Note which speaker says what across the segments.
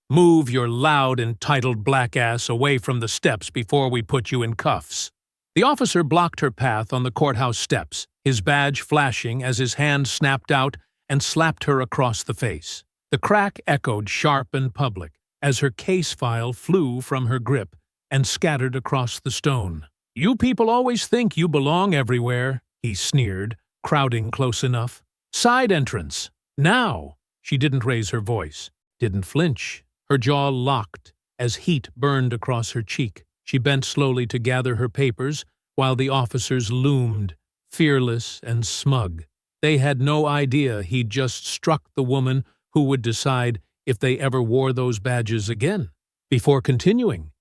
Speaker 1: Move your loud, entitled black ass away from the steps before we put you in cuffs." The officer blocked her path on the courthouse steps, his badge flashing as his hand snapped out and slapped her across the face. The crack echoed sharp and public as her case file flew from her grip and scattered across the stone. "You people always think you belong everywhere," he sneered, crowding close enough. "Side entrance. Now!" She didn't raise her voice, didn't flinch. Her jaw locked as heat burned across her cheek. She bent slowly to gather her papers while the officers loomed, fearless and smug. They had no idea he'd just struck the woman who would decide if they ever wore those badges again. Before continuing,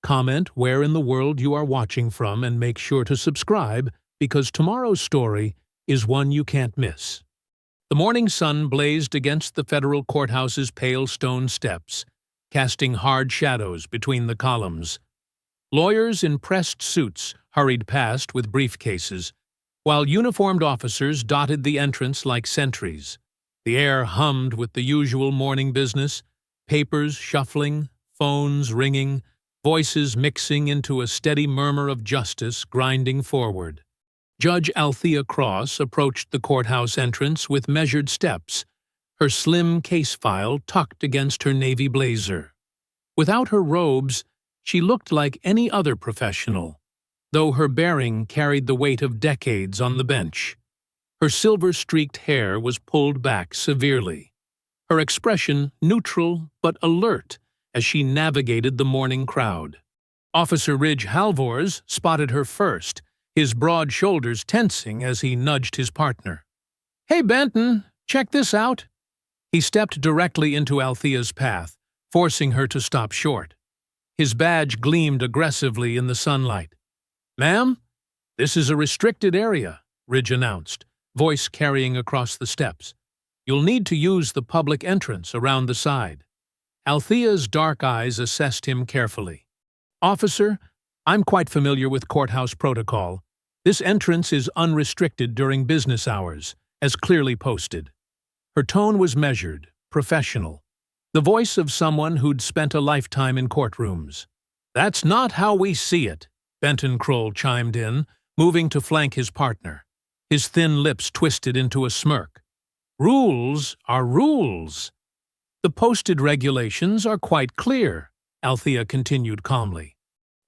Speaker 1: comment where in the world you are watching from and make sure to subscribe, because tomorrow's story is one you can't miss. The morning sun blazed against the federal courthouse's pale stone steps, casting hard shadows between the columns. Lawyers in pressed suits hurried past with briefcases, while uniformed officers dotted the entrance like sentries. The air hummed with the usual morning business, papers shuffling, phones ringing, voices mixing into a steady murmur of justice grinding forward. Judge Althea Cross approached the courthouse entrance with measured steps, her slim case file tucked against her navy blazer. Without her robes, she looked like any other professional, though her bearing carried the weight of decades on the bench. Her silver-streaked hair was pulled back severely, her expression neutral but alert as she navigated the morning crowd. Officer Ridge Halvors spotted her first, his broad shoulders tensing as he nudged his partner. "Hey, Benton, check this out." He stepped directly into Althea's path, forcing her to stop short. His badge gleamed aggressively in the sunlight. "Ma'am, this is a restricted area," Ridge announced, voice carrying across the steps. "You'll need to use the public entrance around the side." Althea's dark eyes assessed him carefully. "Officer, I'm quite familiar with courthouse protocol. This entrance is unrestricted during business hours, as clearly posted." Her tone was measured, professional, the voice of someone who'd spent a lifetime in courtrooms. "That's not how we see it," Benton Kroll chimed in, moving to flank his partner. His thin lips twisted into a smirk. "Rules are rules." "The posted regulations are quite clear," Althea continued calmly.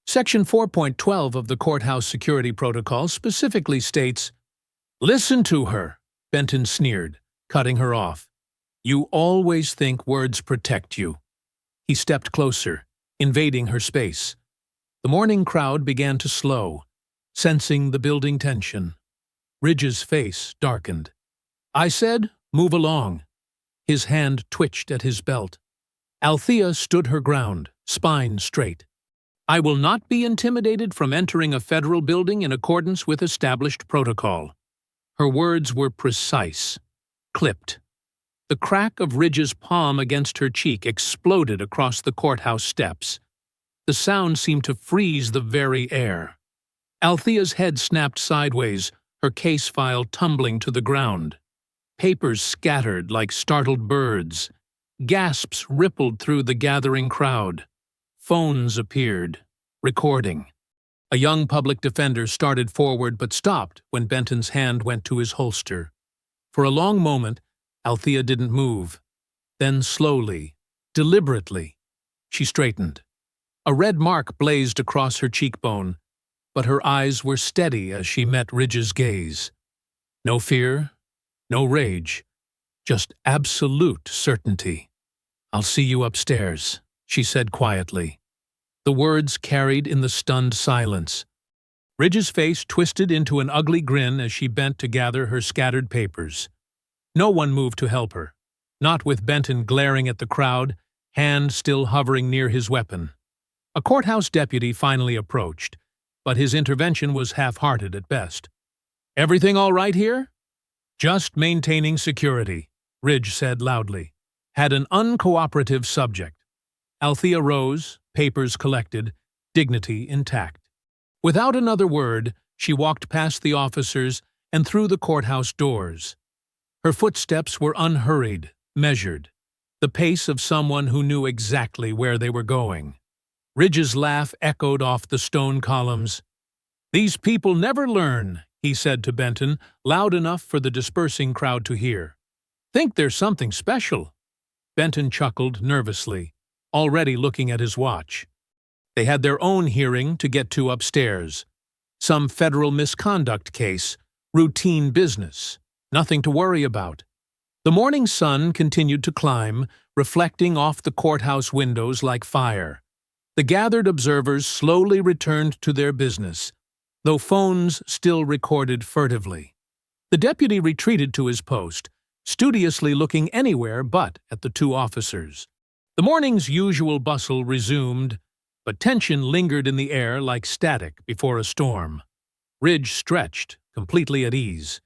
Speaker 1: Section 4.12 of the Courthouse Security Protocol specifically states, "Listen to her," Benton sneered, cutting her off. "You always think words protect you." He stepped closer, invading her space. The morning crowd began to slow, sensing the building tension. Ridge's face darkened. "I said, move along." His hand twitched at his belt. Althea stood her ground, spine straight. "I will not be intimidated from entering a federal building in accordance with established protocol." Her words were precise, clipped. The crack of Ridge's palm against her cheek exploded across the courthouse steps. The sound seemed to freeze the very air. Althea's head snapped sideways, her case file tumbling to the ground. Papers scattered like startled birds. Gasps rippled through the gathering crowd. Phones appeared, recording. A young public defender started forward but stopped when Benton's hand went to his holster. For a long moment, Althea didn't move. Then slowly, deliberately, she straightened. A red mark blazed across her cheekbone, but her eyes were steady as she met Ridge's gaze. No fear, no rage, just absolute certainty. "I'll see you upstairs," she said quietly. The words carried in the stunned silence. Ridge's face twisted into an ugly grin as she bent to gather her scattered papers. No one moved to help her, not with Benton glaring at the crowd, hand still hovering near his weapon. A courthouse deputy finally approached, but his intervention was half-hearted at best. "Everything all right here?" "Just maintaining security," Ridge said loudly. "Had an uncooperative subject." Althea rose, papers collected, dignity intact. Without another word, she walked past the officers and through the courthouse doors. Her footsteps were unhurried, measured. the pace of someone who knew exactly where they were going. Ridge's laugh echoed off the stone columns. "These people never learn," he said to Benton, loud enough for the dispersing crowd to hear. "Think there's something special." Benton chuckled nervously, already looking at his watch. They had their own hearing to get to upstairs. Some federal misconduct case, routine business, nothing to worry about. The morning sun continued to climb, reflecting off the courthouse windows like fire. The gathered observers slowly returned to their business, though phones still recorded furtively. The deputy retreated to his post, studiously looking anywhere but at the two officers. The morning's usual bustle resumed, but tension lingered in the air like static before a storm. Ridge stretched, completely at ease.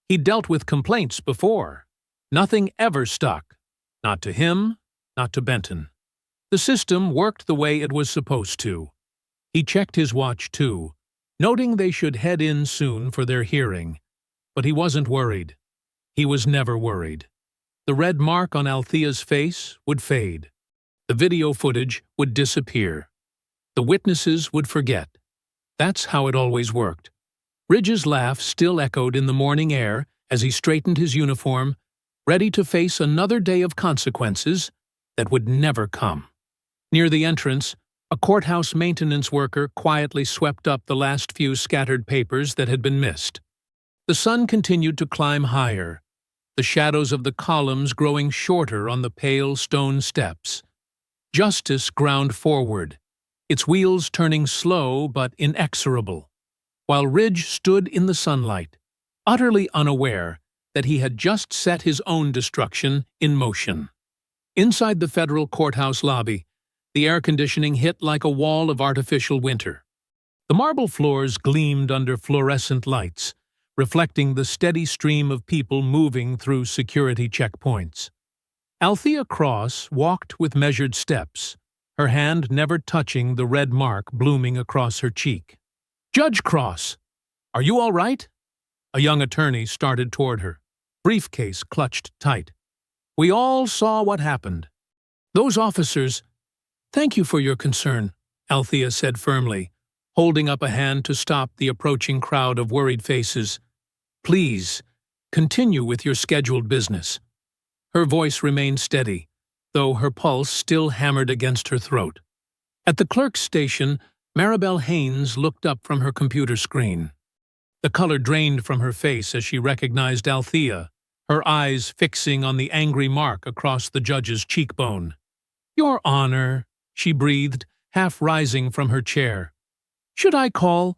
Speaker 1: He'd dealt with complaints before. Nothing ever stuck. Not to him, not to Benton. The system worked the way it was supposed to. He checked his watch, too, noting they should head in soon for their hearing. But he wasn't worried. He was never worried. The red mark on Althea's face would fade. The video footage would disappear. The witnesses would forget. That's how it always worked. Ridge's laugh still echoed in the morning air as he straightened his uniform, ready to face another day of consequences that would never come. Near the entrance, a courthouse maintenance worker quietly swept up the last few scattered papers that had been missed. The sun continued to climb higher, the shadows of the columns growing shorter on the pale stone steps. Justice ground forward, its wheels turning slow but inexorable, while Ridge stood in the sunlight, utterly unaware that he had just set his own destruction in motion. Inside the federal courthouse lobby, the air conditioning hit like a wall of artificial winter. The marble floors gleamed under fluorescent lights, reflecting the steady stream of people moving through security checkpoints. Althea Cross walked with measured steps, her hand never touching the red mark blooming across her cheek. "Judge Cross, are you all right?" A young attorney started toward her, briefcase clutched tight. "We all saw what happened. Those officers—" "Thank you for your concern," Althea said firmly, holding up a hand to stop the approaching crowd of worried faces. "Please, continue with your scheduled business." Her voice remained steady, though her pulse still hammered against her throat. At the clerk's station, Maribel Haynes looked up from her computer screen. The color drained from her face as she recognized Althea, her eyes fixing on the angry mark across the judge's cheekbone. "Your Honor," she breathed, half rising from her chair. "Should I call?"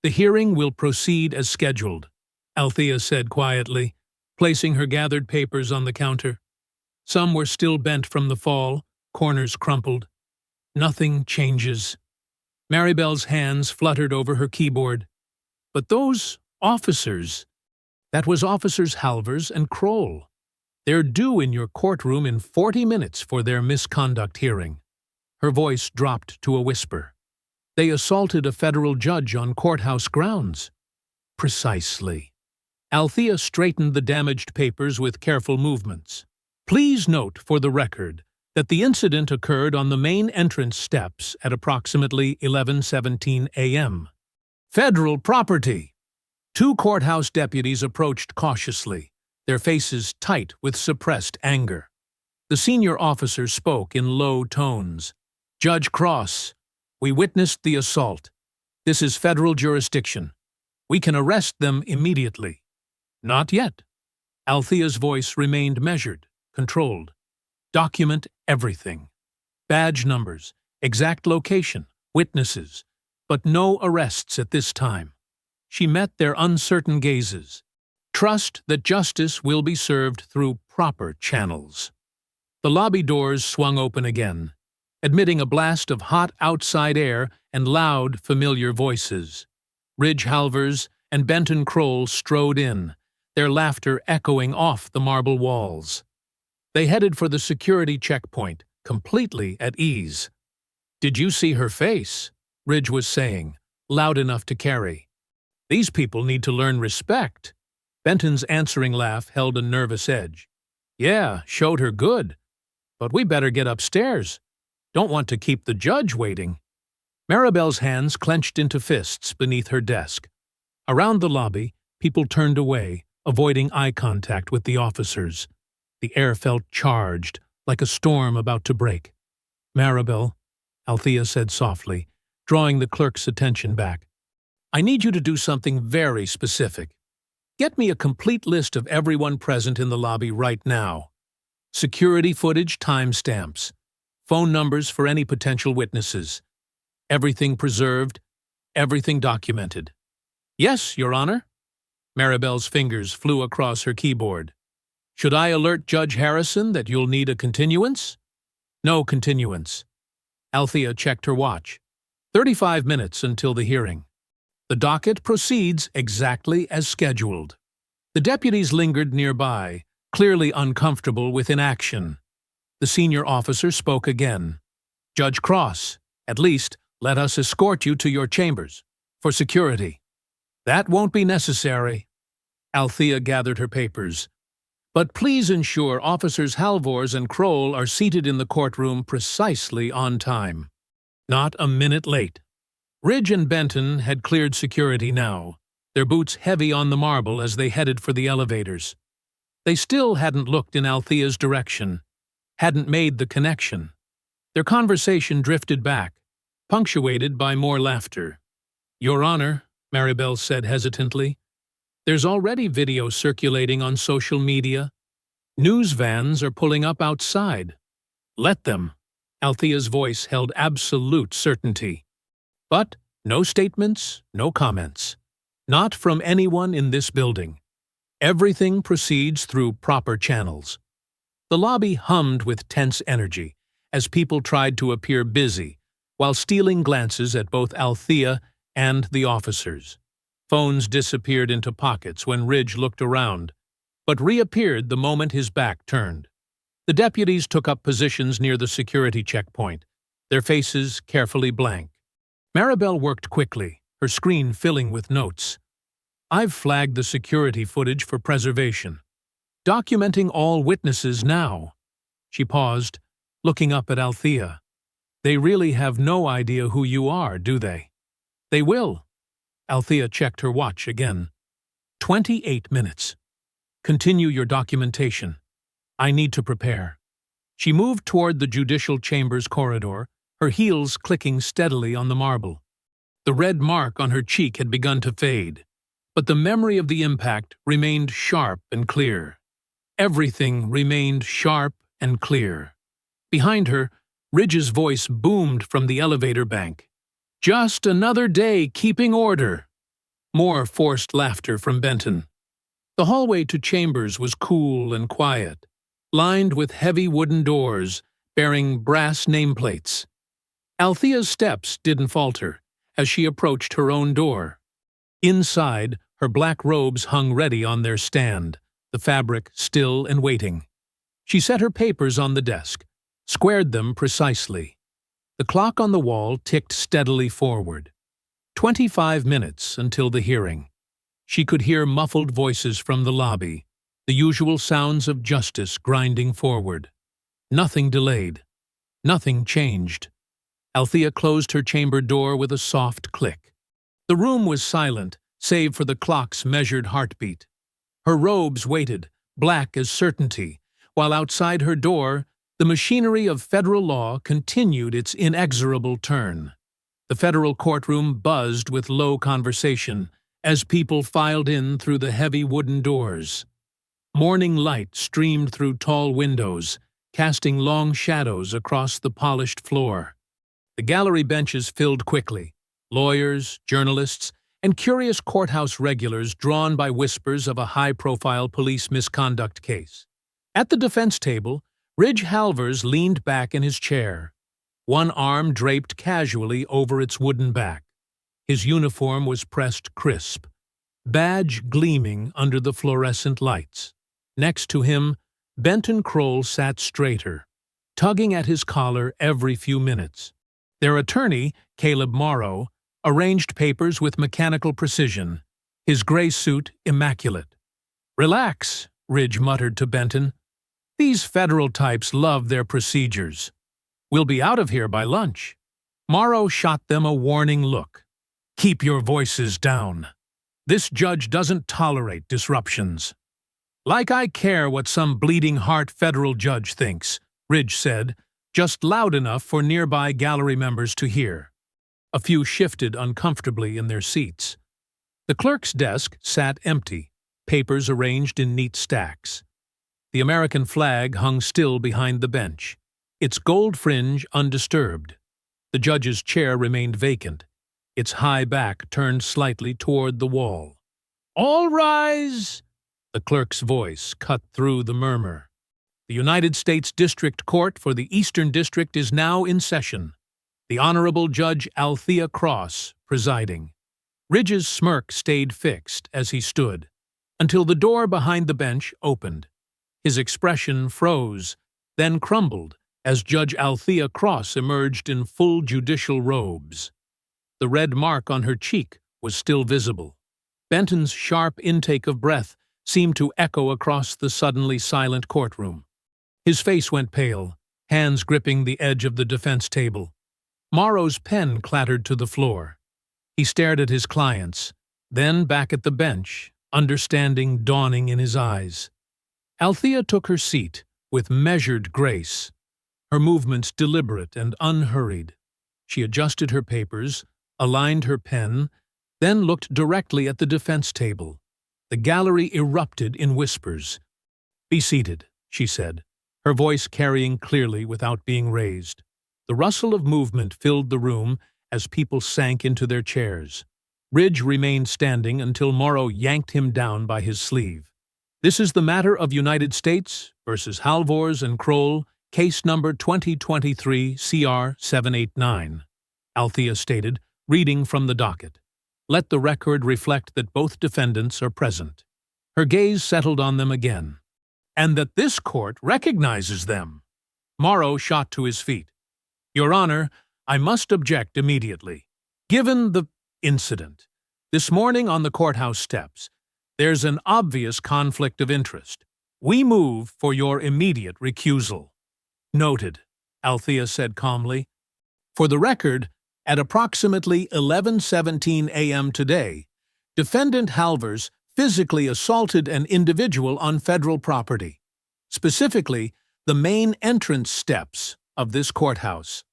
Speaker 1: "The hearing will proceed as scheduled," Althea said quietly, placing her gathered papers on the counter. Some were still bent from the fall, corners crumpled. "Nothing changes." Maribel's hands fluttered over her keyboard. "But those officers—" "That was Officers Halvers and Kroll. They're due in your courtroom in 40 minutes for their misconduct hearing." Her voice dropped to a whisper. "They assaulted a federal judge on courthouse grounds." "Precisely." Althea straightened the damaged papers with careful movements. "Please note for the record that the incident occurred on the main entrance steps at approximately 11:17 a.m. Federal property." Two courthouse deputies approached cautiously, their faces tight with suppressed anger. The senior officer spoke in low tones. "Judge Cross, we witnessed the assault. This is federal jurisdiction. We can arrest them immediately." "Not yet." Althea's voice remained measured, controlled. "Document everything. Badge numbers, exact location, witnesses, but no arrests at this time." She met their uncertain gazes. "Trust that justice will be served through proper channels." The lobby doors swung open again, admitting a blast of hot outside air and loud, familiar voices. Ridge Halvers and Benton Kroll strode in, their laughter echoing off the marble walls. They headed for the security checkpoint, completely at ease. "Did you see her face?" Ridge was saying, loud enough to carry. "These people need to learn respect." Benton's answering laugh held a nervous edge. "Yeah, showed her good. but we better get upstairs. Don't want to keep the judge waiting." Maribel's hands clenched into fists beneath her desk. Around the lobby, people turned away, avoiding eye contact with the officers. The air felt charged, like a storm about to break. "Maribel," Althea said softly, drawing the clerk's attention back, "I need you to do something very specific. Get me a complete list of everyone present in the lobby right now. Security footage timestamps, phone numbers for any potential witnesses. Everything preserved, everything documented." "Yes, Your Honor." Maribel's fingers flew across her keyboard. "Should I alert Judge Harrison that you'll need a continuance?" "No continuance." Althea checked her watch. 35 minutes until the hearing. The docket proceeds exactly as scheduled. The deputies lingered nearby, clearly uncomfortable with inaction. The senior officer spoke again. "Judge Cross, at least let us escort you to your chambers. For security." "That won't be necessary." Althea gathered her papers. "But please ensure Officers Halvors and Kroll are seated in the courtroom precisely on time. Not a minute late." Ridge and Benton had cleared security now, their boots heavy on the marble as they headed for the elevators. They still hadn't looked in Althea's direction, hadn't made the connection. Their conversation drifted back, punctuated by more laughter. "Your Honor," Maribel said hesitantly, "there's already video circulating on social media. News vans are pulling up outside." "Let them." Althea's voice held absolute certainty. But no statements, no comments. Not from anyone in this building. Everything proceeds through proper channels. The lobby hummed with tense energy as people tried to appear busy while stealing glances at both Althea and the officers. Phones disappeared into pockets when Ridge looked around, but reappeared the moment his back turned. The deputies took up positions near the security checkpoint, their faces carefully blank. Maribel worked quickly, her screen filling with notes. "I've flagged the security footage for preservation. Documenting all witnesses now." She paused, looking up at Althea. "They really have no idea who you are, do they?" "They will." Althea checked her watch again. 28 minutes. "Continue your documentation. I need to prepare." She moved toward the judicial chamber's corridor, her heels clicking steadily on the marble. The red mark on her cheek had begun to fade, but the memory of the impact remained sharp and clear. Everything remained sharp and clear. Behind her, Ridge's voice boomed from the elevator bank. "Just another day keeping order." More forced laughter from Benton. The hallway to chambers was cool and quiet, lined with heavy wooden doors bearing brass nameplates. Althea's steps didn't falter as she approached her own door. Inside, her black robes hung ready on their stand, the fabric still and waiting. She set her papers on the desk, squared them precisely. The clock on the wall ticked steadily forward. 25 minutes until the hearing. She could hear muffled voices from the lobby, the usual sounds of justice grinding forward. Nothing delayed. Nothing changed. Althea closed her chamber door with a soft click. The room was silent, save for the clock's measured heartbeat. Her robes waited, black as certainty, while outside her door, the machinery of federal law continued its inexorable turn. The federal courtroom buzzed with low conversation as people filed in through the heavy wooden doors. Morning light streamed through tall windows, casting long shadows across the polished floor. The gallery benches filled quickly, lawyers, journalists, and curious courthouse regulars drawn by whispers of a high-profile police misconduct case. At the defense table, Ridge Halvors leaned back in his chair, one arm draped casually over its wooden back. His uniform was pressed crisp, badge gleaming under the fluorescent lights. Next to him, Benton Kroll sat straighter, tugging at his collar every few minutes. Their attorney, Caleb Morrow, arranged papers with mechanical precision, his gray suit immaculate. "Relax," Ridge muttered to Benton. These federal types love their procedures. We'll be out of here by lunch. Morrow shot them a warning look. Keep your voices down. This judge doesn't tolerate disruptions. Like I care what some bleeding heart federal judge thinks, Ridge said, just loud enough for nearby gallery members to hear. A few shifted uncomfortably in their seats. The clerk's desk sat empty, papers arranged in neat stacks. The American flag hung still behind the bench, its gold fringe undisturbed. The judge's chair remained vacant, its high back turned slightly toward the wall. "All rise!" The clerk's voice cut through the murmur. "The United States District Court for the Eastern District is now in session. The Honorable Judge Althea Cross presiding." Ridge's smirk stayed fixed as he stood, until the door behind the bench opened. His expression froze, then crumbled as Judge Althea Cross emerged in full judicial robes. The red mark on her cheek was still visible. Benton's sharp intake of breath seemed to echo across the suddenly silent courtroom. His face went pale, hands gripping the edge of the defense table. Morrow's pen clattered to the floor. He stared at his clients, then back at the bench, understanding dawning in his eyes. Althea took her seat with measured grace, her movements deliberate and unhurried. She adjusted her papers, aligned her pen, then looked directly at the defense table. The gallery erupted in whispers. "Be seated," she said, her voice carrying clearly without being raised. The rustle of movement filled the room as people sank into their chairs. Ridge remained standing until Morrow yanked him down by his sleeve. "This is the matter of United States versus Halvors and Kroll, case number 2023 CR 789, Althea stated, reading from the docket. "Let the record reflect that both defendants are present." Her gaze settled on them again. "And that this court recognizes them." Morrow shot to his feet. "Your Honor, I must object immediately. Given the incident this morning on the courthouse steps, there's an obvious conflict of interest. We move for your immediate recusal." "Noted," Althea said calmly. "For the record, at approximately 11:17 a.m. today, Defendant Halvors physically assaulted an individual on federal property, specifically the main entrance steps of this courthouse.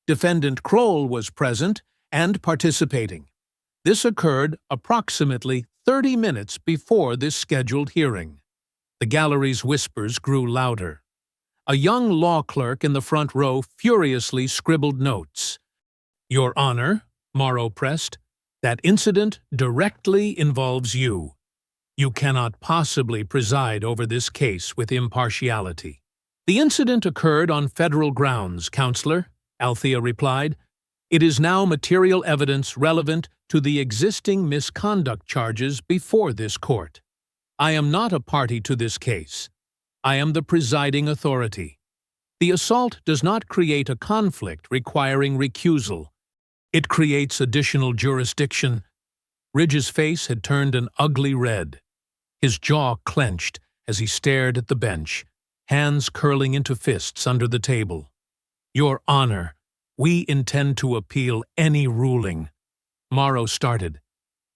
Speaker 1: Defendant Kroll was present and participating. This occurred approximately 30 minutes before this scheduled hearing." The gallery's whispers grew louder. A young law clerk in the front row furiously scribbled notes. "Your Honor," Morrow pressed, "that incident directly involves you. You cannot possibly preside over this case with impartiality." "The incident occurred on federal grounds, Counselor," Althea replied. "It is now material evidence relevant to the existing misconduct charges before this court. I am not a party to this case. I am the presiding authority. The assault does not create a conflict requiring recusal. It creates additional jurisdiction." Ridge's face had turned an ugly red. His jaw clenched as he stared at the bench, hands curling into fists under the table. "Your Honor, we intend to appeal any ruling." Morrow started.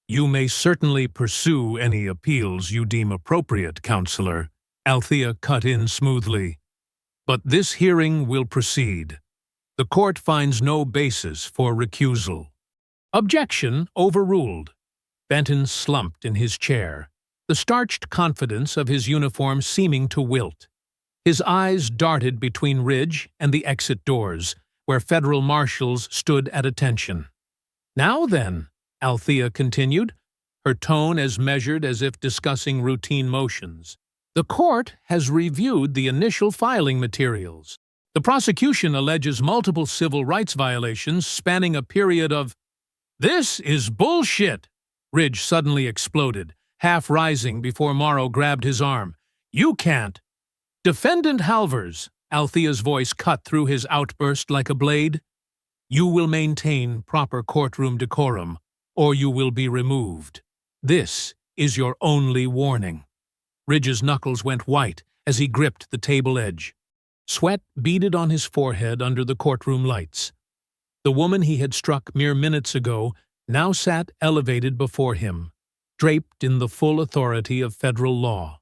Speaker 1: "You may certainly pursue any appeals you deem appropriate, Counselor," Althea cut in smoothly. "But this hearing will proceed. The court finds no basis for recusal." Objection overruled. Benton slumped in his chair, the starched confidence of his uniform seeming to wilt. His eyes darted between Ridge and the exit doors, where federal marshals stood at attention. "Now then," Althea continued, her tone as measured as if discussing routine motions, "the court has reviewed the initial filing materials. The prosecution alleges multiple civil rights violations spanning a period of—" "This is bullshit!" Ridge suddenly exploded, half rising before Morrow grabbed his arm. "You can't—" "Defendant Halvors," Althea's voice cut through his outburst like a blade, "you will maintain proper courtroom decorum, or you will be removed. This is your only warning." Ridge's knuckles went white as he gripped the table edge. Sweat beaded on his forehead under the courtroom lights. The woman he had struck mere minutes ago now sat elevated before him, draped in the full authority of federal law.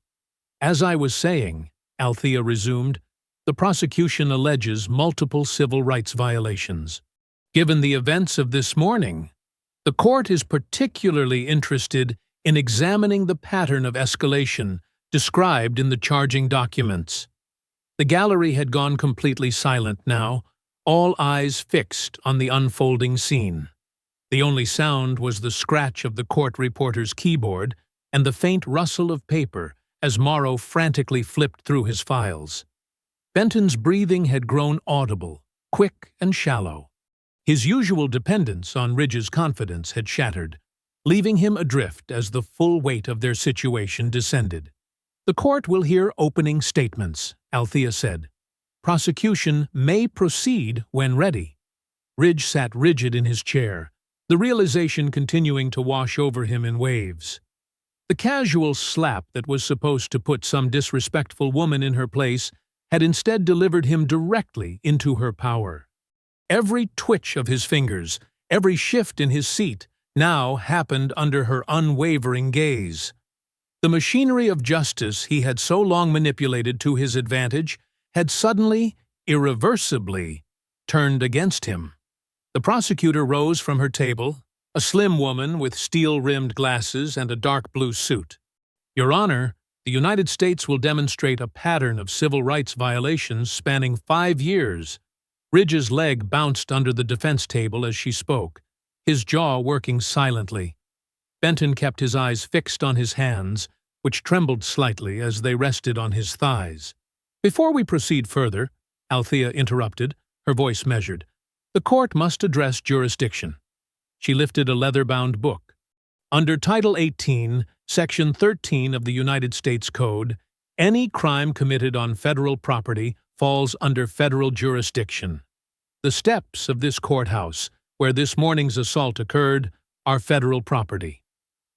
Speaker 1: "As I was saying," Althea resumed, "the prosecution alleges multiple civil rights violations. Given the events of this morning, the court is particularly interested in examining the pattern of escalation described in the charging documents." The gallery had gone completely silent now, all eyes fixed on the unfolding scene. The only sound was the scratch of the court reporter's keyboard and the faint rustle of paper as Morrow frantically flipped through his files. Benton's breathing had grown audible, quick and shallow. His usual dependence on Ridge's confidence had shattered, leaving him adrift as the full weight of their situation descended. "The court will hear opening statements," Althea said. "Prosecution may proceed when ready." Ridge sat rigid in his chair, the realization continuing to wash over him in waves. The casual slap that was supposed to put some disrespectful woman in her place had instead delivered him directly into her power. Every twitch of his fingers, every shift in his seat, now happened under her unwavering gaze. The machinery of justice he had so long manipulated to his advantage had suddenly, irreversibly, turned against him. The prosecutor rose from her table, a slim woman with steel-rimmed glasses and a dark blue suit. "Your Honor, the United States will demonstrate a pattern of civil rights violations spanning 5 years. Ridge's leg bounced under the defense table as she spoke, his jaw working silently. Benton kept his eyes fixed on his hands, which trembled slightly as they rested on his thighs. "Before we proceed further," Althea interrupted, her voice measured, "the court must address jurisdiction." She lifted a leather-bound book. "Under Title 18, Section 13 of the United States Code, any crime committed on federal property falls under federal jurisdiction. The steps of this courthouse, where this morning's assault occurred, are federal property."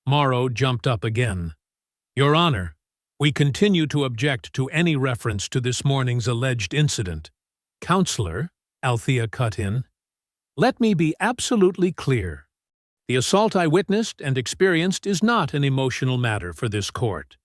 Speaker 1: Morrow jumped up again. "Your Honor, we continue to object to any reference to this morning's alleged incident." "Counselor," Althea cut in, "let me be absolutely clear. The assault I witnessed and experienced is not an emotional matter for this court.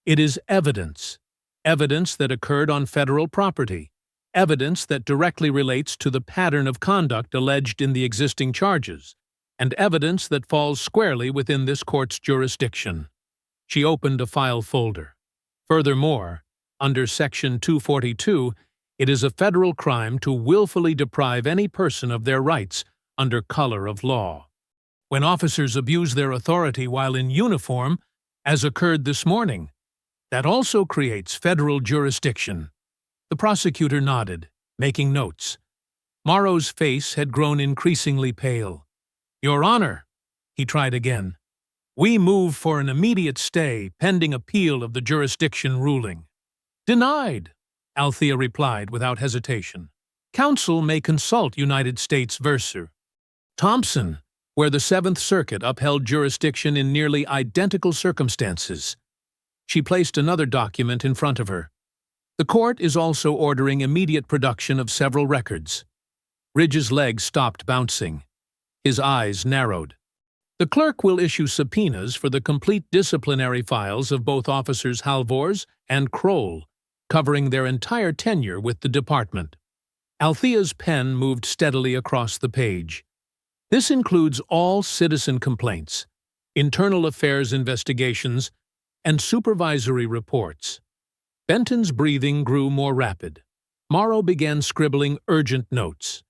Speaker 1: It is evidence. Evidence that occurred on federal property. Evidence that directly relates to the pattern of conduct alleged in the existing charges, and evidence that falls squarely within this court's jurisdiction." She opened a file folder. "Furthermore, under Section 242, it is a federal crime to willfully deprive any person of their rights under color of law. When officers abuse their authority while in uniform, as occurred this morning, that also creates federal jurisdiction." The prosecutor nodded, making notes. Morrow's face had grown increasingly pale. "Your Honor," he tried again, "we move for an immediate stay pending appeal of the jurisdiction ruling." "Denied," Althea replied without hesitation. "Counsel may consult United States v. Thompson, where the Seventh Circuit upheld jurisdiction in nearly identical circumstances." She placed another document in front of her. "The court is also ordering immediate production of several records." Ridge's legs stopped bouncing. His eyes narrowed. "The clerk will issue subpoenas for the complete disciplinary files of both Officers Halvors and Kroll, covering their entire tenure with the department." Althea's pen moved steadily across the page. "This includes all citizen complaints, internal affairs investigations, and supervisory reports." Benton's breathing grew more rapid. Morrow began scribbling urgent notes.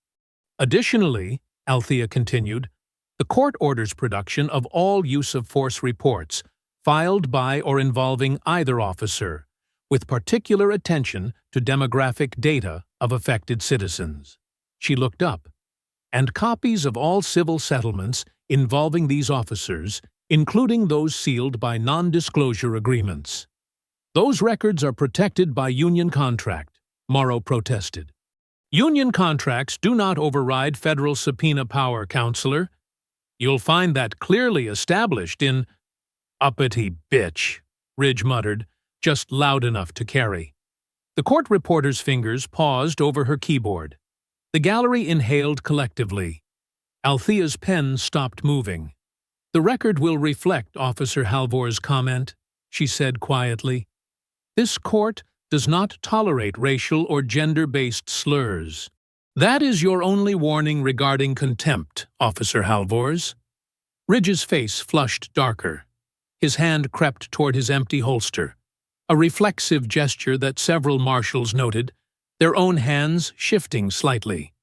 Speaker 1: "Additionally," Althea continued, "the court orders production of all use-of-force reports, filed by or involving either officer, with particular attention to demographic data of affected citizens." She looked up. "And copies of all civil settlements involving these officers, including those sealed by non-disclosure agreements." "Those records are protected by union contract," Morrow protested. "Union contracts do not override federal subpoena power, Counselor. You'll find that clearly established in—" "Uppity bitch," Ridge muttered, just loud enough to carry. The court reporter's fingers paused over her keyboard. The gallery inhaled collectively. Althea's pen stopped moving. "The record will reflect Officer Halvor's comment," she said quietly. "This court does not tolerate racial or gender-based slurs. That is your only warning regarding contempt, Officer Halvors." Ridge's face flushed darker. His hand crept toward his empty holster, a reflexive gesture that several marshals noted, their own hands shifting slightly.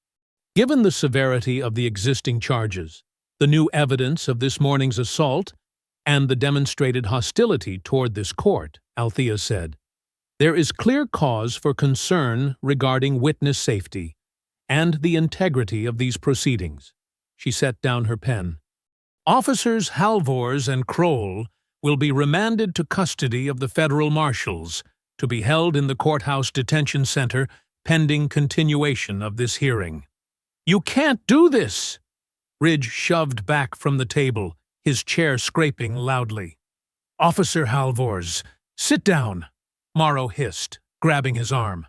Speaker 1: Given the severity of the existing charges, the new evidence of this morning's assault, and the demonstrated hostility toward this court, Althea said, there is clear cause for concern regarding witness safety and the integrity of these proceedings. She set down her pen. Officers Halvors and Kroll will be remanded to custody of the federal marshals to be held in the courthouse detention center pending continuation of this hearing. "You can't do this!" Ridge shoved back from the table, his chair scraping loudly. "Officer Halvors, sit down," Morrow hissed, grabbing his arm.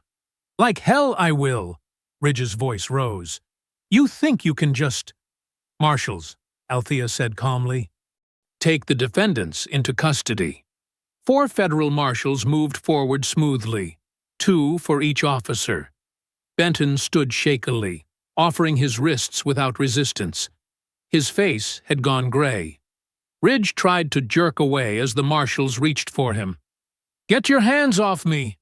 Speaker 1: "Like hell I will," Ridge's voice rose. "You think you can just—" "Marshals," Althea said calmly, "take the defendants into custody." 4 federal marshals moved forward smoothly, 2 for each officer. Benton stood shakily, offering his wrists without resistance. His face had gone gray. Ridge tried to jerk away as the marshals reached for him. "Get your hands off me!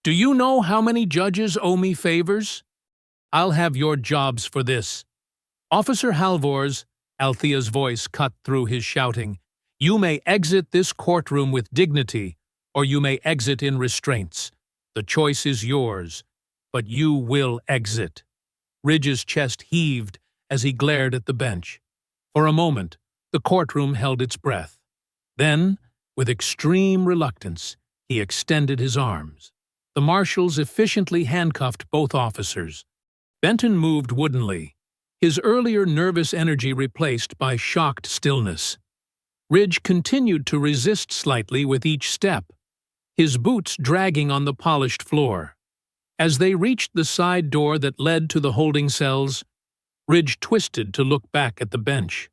Speaker 1: Do you know how many judges owe me favors? I'll have your jobs for this." "Officer Halvors," Althea's voice cut through his shouting, "you may exit this courtroom with dignity, or you may exit in restraints. The choice is yours, but you will exit." Ridge's chest heaved as he glared at the bench. For a moment, the courtroom held its breath. Then, with extreme reluctance, he extended his arms. The marshals efficiently handcuffed both officers. Benton moved woodenly, his earlier nervous energy replaced by shocked stillness. Ridge continued to resist slightly with each step, his boots dragging on the polished floor. As they reached the side door that led to the holding cells, Ridge twisted to look back at the bench.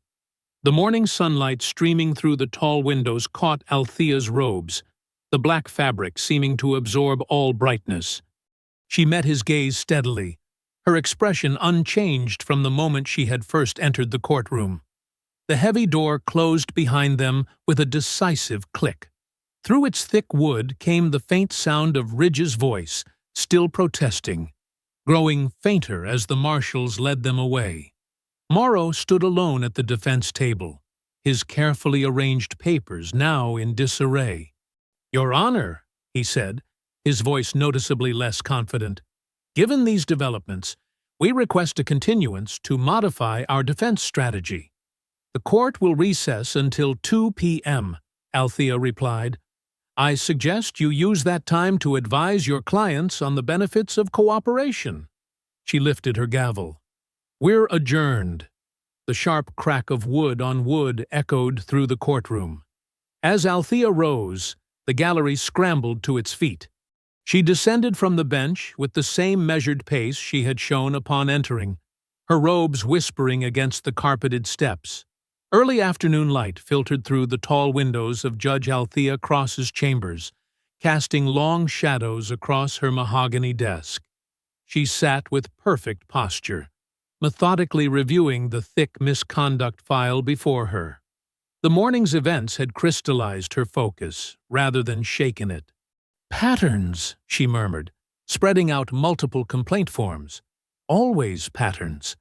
Speaker 1: The morning sunlight streaming through the tall windows caught Althea's robes, the black fabric seeming to absorb all brightness. She met his gaze steadily, her expression unchanged from the moment she had first entered the courtroom. The heavy door closed behind them with a decisive click. Through its thick wood came the faint sound of Ridge's voice, still protesting, growing fainter as the marshals led them away. Morrow stood alone at the defense table, his carefully arranged papers now in disarray. "Your Honor," he said, his voice noticeably less confident, "given these developments, we request a continuance to modify our defense strategy." "The court will recess until 2 p.m., Althea replied. "I suggest you use that time to advise your clients on the benefits of cooperation." She lifted her gavel. "We're adjourned." The sharp crack of wood on wood echoed through the courtroom. As Althea rose, the gallery scrambled to its feet. She descended from the bench with the same measured pace she had shown upon entering, her robes whispering against the carpeted steps. Early afternoon light filtered through the tall windows of Judge Althea Cross's chambers, casting long shadows across her mahogany desk. She sat with perfect posture, methodically reviewing the thick misconduct file before her. The morning's events had crystallized her focus, rather than shaken it. "Patterns," she murmured, spreading out multiple complaint forms. "Always patterns."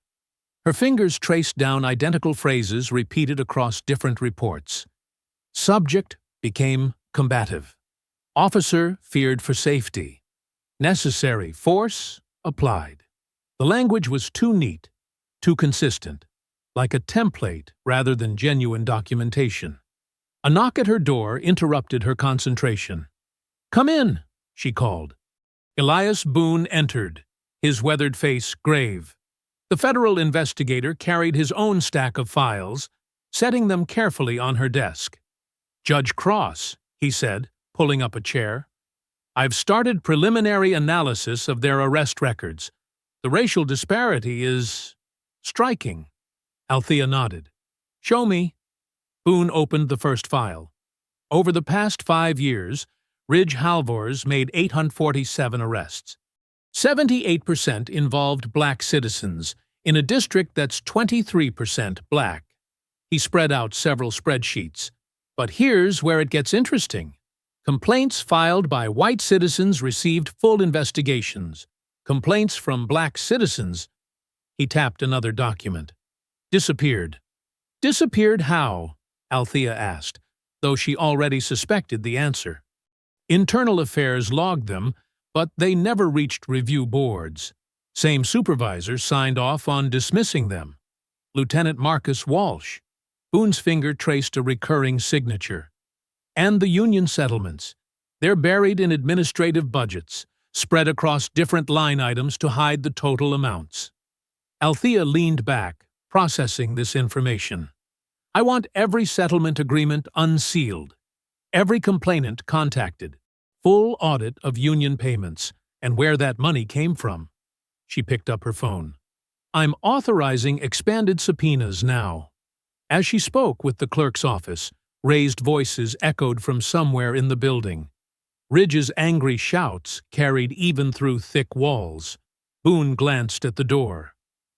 Speaker 1: Her fingers traced down identical phrases repeated across different reports. Subject became combative. Officer feared for safety. Necessary force applied. The language was too neat, too consistent, like a template rather than genuine documentation. A knock at her door interrupted her concentration. "Come in," she called. Elias Boone entered, his weathered face grave. The federal investigator carried his own stack of files, setting them carefully on her desk. "Judge Cross," he said, pulling up a chair. I've started preliminary analysis of their arrest records. The racial disparity is striking. Althea nodded. Show me. Boone opened the first file. Over the past 5 years, Ridge Halvors made 847 arrests. 78% involved black citizens, in a district that's 23% black. He spread out several spreadsheets. But here's where it gets interesting. Complaints filed by white citizens received full investigations. Complaints from black citizens, he tapped another document, disappeared. Disappeared how? Althea asked, though she already suspected the answer. Internal Affairs logged them, but they never reached review boards. Same supervisor signed off on dismissing them. Lieutenant Marcus Walsh. Boone's finger traced a recurring signature. And the union settlements. They're buried in administrative budgets, spread across different line items to hide the total amounts. Althea leaned back, processing this information. I want every settlement agreement unsealed. Every complainant contacted. Full audit of union payments and where that money came from. She picked up her phone. I'm authorizing expanded subpoenas now. As she spoke with the clerk's office, raised voices echoed from somewhere in the building. Ridge's angry shouts carried even through thick walls. Boone glanced at the door.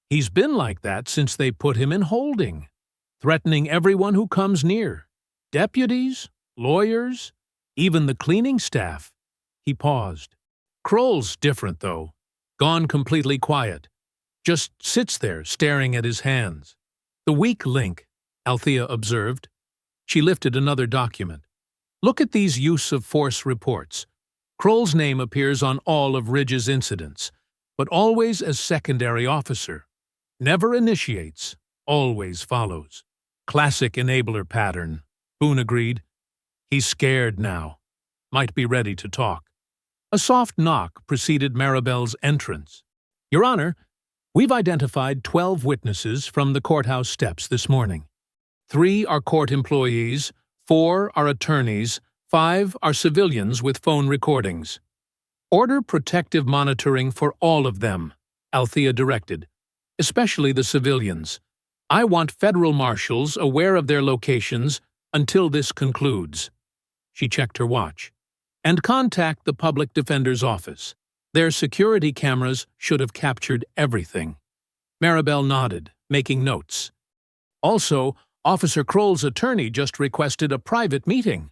Speaker 1: He's been like that since they put him in holding, threatening everyone who comes near. Deputies, lawyers, even the cleaning staff. He paused. Kroll's different, though. Gone completely quiet. Just sits there, staring at his hands. The weak link, Althea observed. She lifted another document. Look at these use of force reports. Kroll's name appears on all of Ridge's incidents, but always as secondary officer. Never initiates, always follows. Classic enabler pattern, Boone agreed. He's scared now. Might be ready to talk. A soft knock preceded Maribel's entrance. Your Honor, we've identified 12 witnesses from the courthouse steps this morning. 3 are court employees, 4 are attorneys, 5 are civilians with phone recordings. Order protective monitoring for all of them, Althea directed, especially the civilians. I want federal marshals aware of their locations until this concludes. She checked her watch. And contact the public defender's office. Their security cameras should have captured everything. Maribel nodded, making notes. Also, Officer Kroll's attorney just requested a private meeting.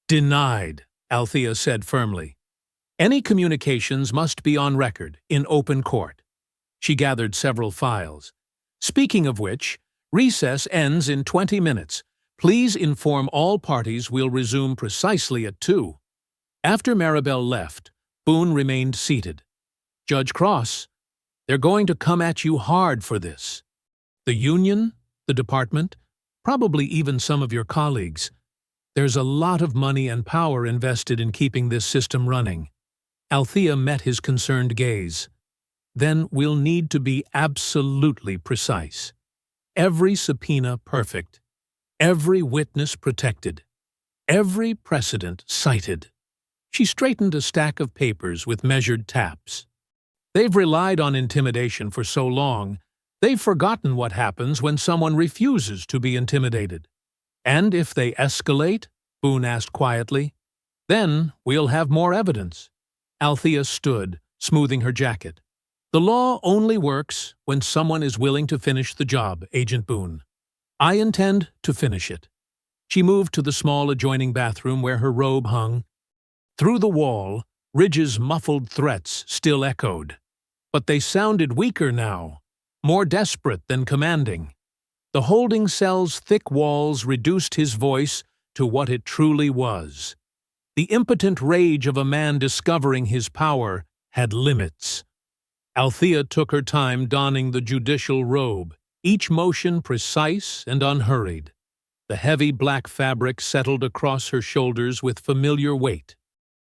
Speaker 1: Denied, Althea said firmly. Any communications must be on record, in open court. She gathered several files. Speaking of which, recess ends in 20 minutes. Please inform all parties we'll resume precisely at 2. After Maribel left, Boone remained seated. Judge Cross, they're going to come at you hard for this. The union, the department, probably even some of your colleagues. There's a lot of money and power invested in keeping this system running. Althea met his concerned gaze. Then we'll need to be absolutely precise. Every subpoena perfect. Every witness protected. Every precedent cited. She straightened a stack of papers with measured taps. They've relied on intimidation for so long, they've forgotten what happens when someone refuses to be intimidated. And if they escalate, Boone asked quietly, then we'll have more evidence. Althea stood, smoothing her jacket. The law only works when someone is willing to finish the job, Agent Boone. I intend to finish it. She moved to the small adjoining bathroom where her robe hung. Through the wall, Ridge's muffled threats still echoed. But they sounded weaker now, more desperate than commanding. The holding cell's thick walls reduced his voice to what it truly was. The impotent rage of a man discovering his power had limits. Althea took her time donning the judicial robe, each motion precise and unhurried. The heavy black fabric settled across her shoulders with familiar weight.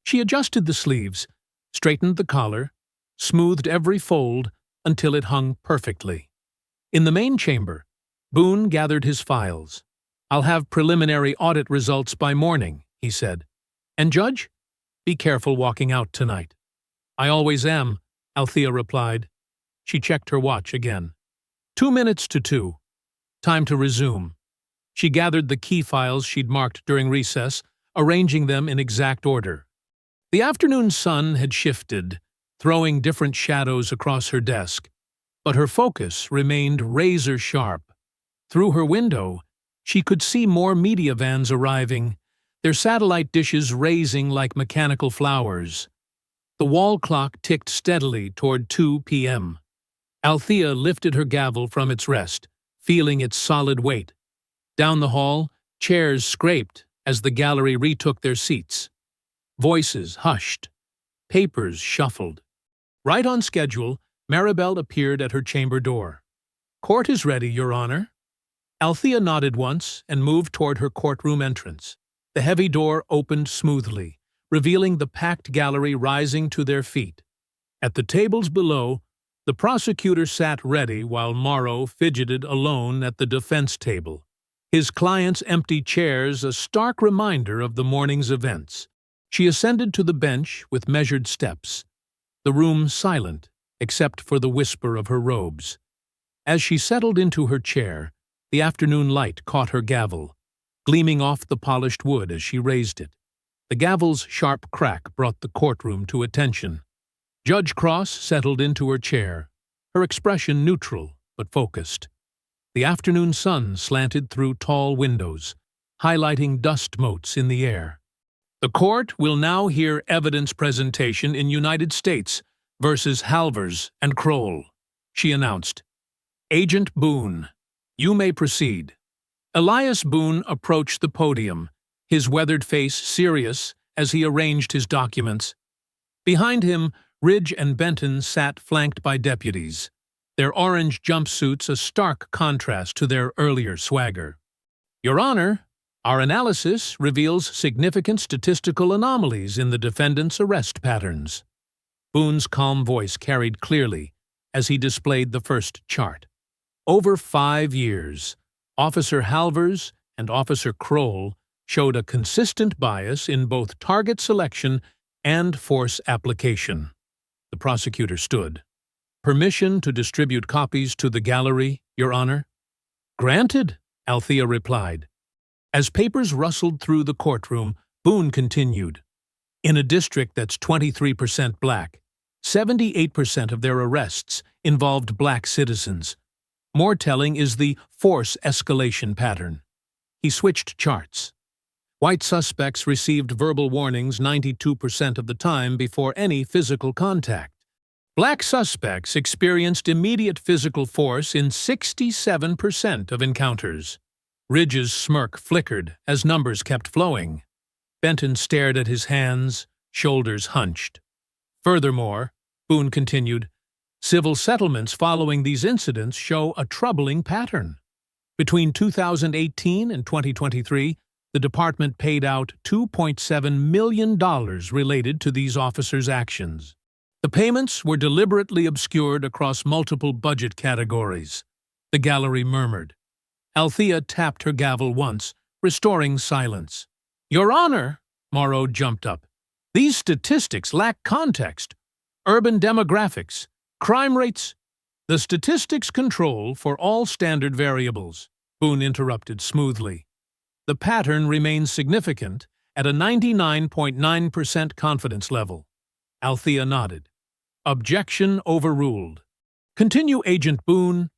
Speaker 1: She adjusted the sleeves, straightened the collar, smoothed every fold until it hung perfectly. In the main chamber, Boone gathered his files. I'll have preliminary audit results by morning, he said. And Judge, Be careful walking out tonight." "I always am," Althea replied. She checked her watch again. 2 minutes to 2. Time to resume. She gathered the key files she'd marked during recess, arranging them in exact order. The afternoon sun had shifted, throwing different shadows across her desk, but her focus remained razor-sharp. Through her window, she could see more media vans arriving, their satellite dishes raising like mechanical flowers. The wall clock ticked steadily toward 2 p.m. Althea lifted her gavel from its rest, feeling its solid weight. Down the hall, chairs scraped as the gallery retook their seats. Voices hushed. Papers shuffled. Right on schedule, Maribel appeared at her chamber door. "Court is ready, Your Honor." Althea nodded once and moved toward her courtroom entrance. The heavy door opened smoothly, revealing the packed gallery rising to their feet. At the tables below, the prosecutor sat ready while Morrow fidgeted alone at the defense table, his client's empty chairs a stark reminder of the morning's events. She ascended to the bench with measured steps, the room silent except for the whisper of her robes. As she settled into her chair, the afternoon light caught her gavel, gleaming off the polished wood as she raised it. The gavel's sharp crack brought the courtroom to attention. Judge Cross settled into her chair, her expression neutral but focused. The afternoon sun slanted through tall windows, highlighting dust motes in the air. "The court will now hear evidence presentation in United States versus Halvers and Kroll," she announced. "Agent Boone, you may proceed." Elias Boone approached the podium, his weathered face serious as he arranged his documents. Behind him, Ridge and Benton sat flanked by deputies, their orange jumpsuits a stark contrast to their earlier swagger. "Your Honor, our analysis reveals significant statistical anomalies in the defendant's arrest patterns." Boone's calm voice carried clearly as he displayed the first chart. Over 5 years, Officer Halvers and Officer Kroll showed a consistent bias in both target selection and force application. The prosecutor stood. "Permission to distribute copies to the gallery, Your Honor?" "Granted," Althea replied. As papers rustled through the courtroom, Boone continued. "In a district that's 23% black, 78% of their arrests involved black citizens. More telling is the force escalation pattern." He switched charts. White suspects received verbal warnings 92% of the time before any physical contact. Black suspects experienced immediate physical force in 67% of encounters. Ridge's smirk flickered as numbers kept flowing. Benton stared at his hands, shoulders hunched. "Furthermore," Boone continued, "civil settlements following these incidents show a troubling pattern. Between 2018 and 2023, the department paid out $2.7 million related to these officers' actions. The payments were deliberately obscured across multiple budget categories." The gallery murmured. Althea tapped her gavel once, restoring silence. "Your Honor," Morrow jumped up, "these statistics lack context. Urban demographics, crime rates—" "The statistics control for all standard variables," Boone interrupted smoothly. "The pattern remains significant at a 99.9% confidence level." Althea nodded. "Objection overruled. Continue, Agent Boone."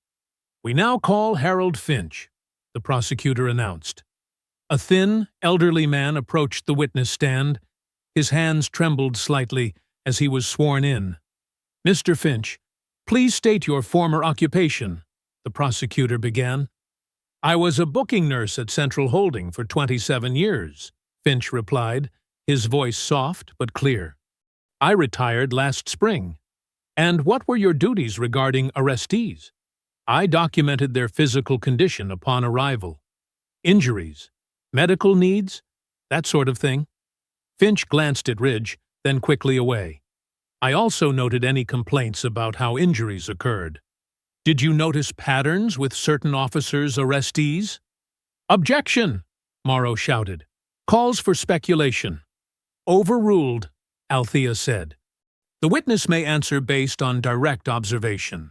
Speaker 1: "We now call Harold Finch," the prosecutor announced. A thin, elderly man approached the witness stand. His hands trembled slightly as he was sworn in. "Mr. Finch, please state your former occupation," the prosecutor began. "I was a booking nurse at Central Holding for 27 years, Finch replied, his voice soft but clear. "I retired last spring." "And what were your duties regarding arrestees?" "I documented their physical condition upon arrival. Injuries, medical needs, that sort of thing." Finch glanced at Ridge, then quickly away. "I also noted any complaints about how injuries occurred." "Did you notice patterns with certain officers' arrestees?" "Objection!" Morrow shouted. "Calls for speculation." "Overruled," Althea said. The witness may answer based on direct observation.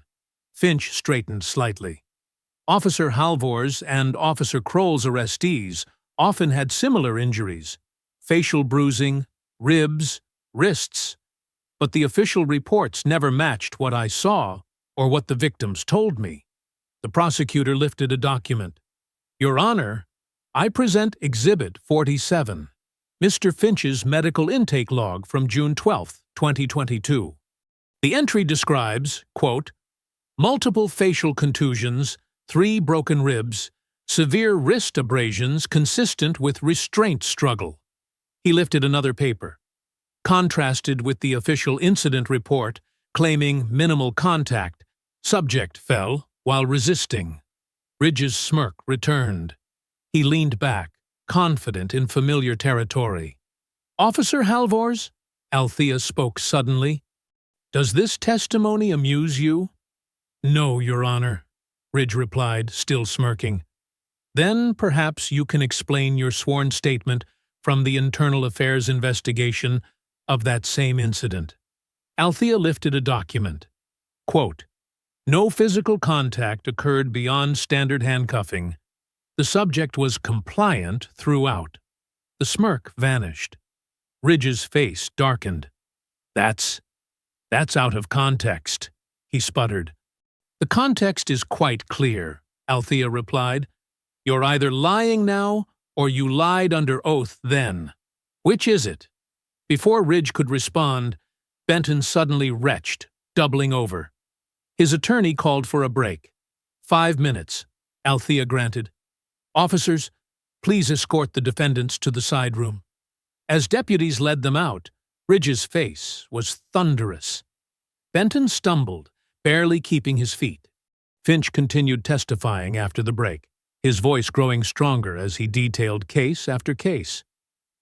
Speaker 1: Finch straightened slightly. Officer Halvor's and Officer Kroll's arrestees often had similar injuries, facial bruising, ribs, wrists, but the official reports never matched what I saw or what the victims told me. The prosecutor lifted a document. Your Honor, I present Exhibit 47, Mr. Finch's medical intake log from June 12, 2022. The entry describes, quote, multiple facial contusions, 3 broken ribs, severe wrist abrasions consistent with restraint struggle. He lifted another paper, contrasted with the official incident report claiming minimal contact. Subject fell while resisting. Ridge's smirk returned. He leaned back, confident in familiar territory. Officer Halvor's? Althea spoke suddenly. Does this testimony amuse you? No, Your Honor, Ridge replied, still smirking. Then perhaps you can explain your sworn statement from the Internal Affairs investigation of that same incident. Althea lifted a document. Quote, no physical contact occurred beyond standard handcuffing. The subject was compliant throughout. The smirk vanished. Ridge's face darkened. That's out of context, he sputtered. The context is quite clear, Althea replied. You're either lying now or you lied under oath then. Which is it? Before Ridge could respond, Benton suddenly retched, doubling over. His attorney called for a break. 5 minutes, Althea granted. Officers, please escort the defendants to the side room. As deputies led them out, Ridge's face was thunderous. Benton stumbled, barely keeping his feet. Finch continued testifying after the break, his voice growing stronger as he detailed case after case.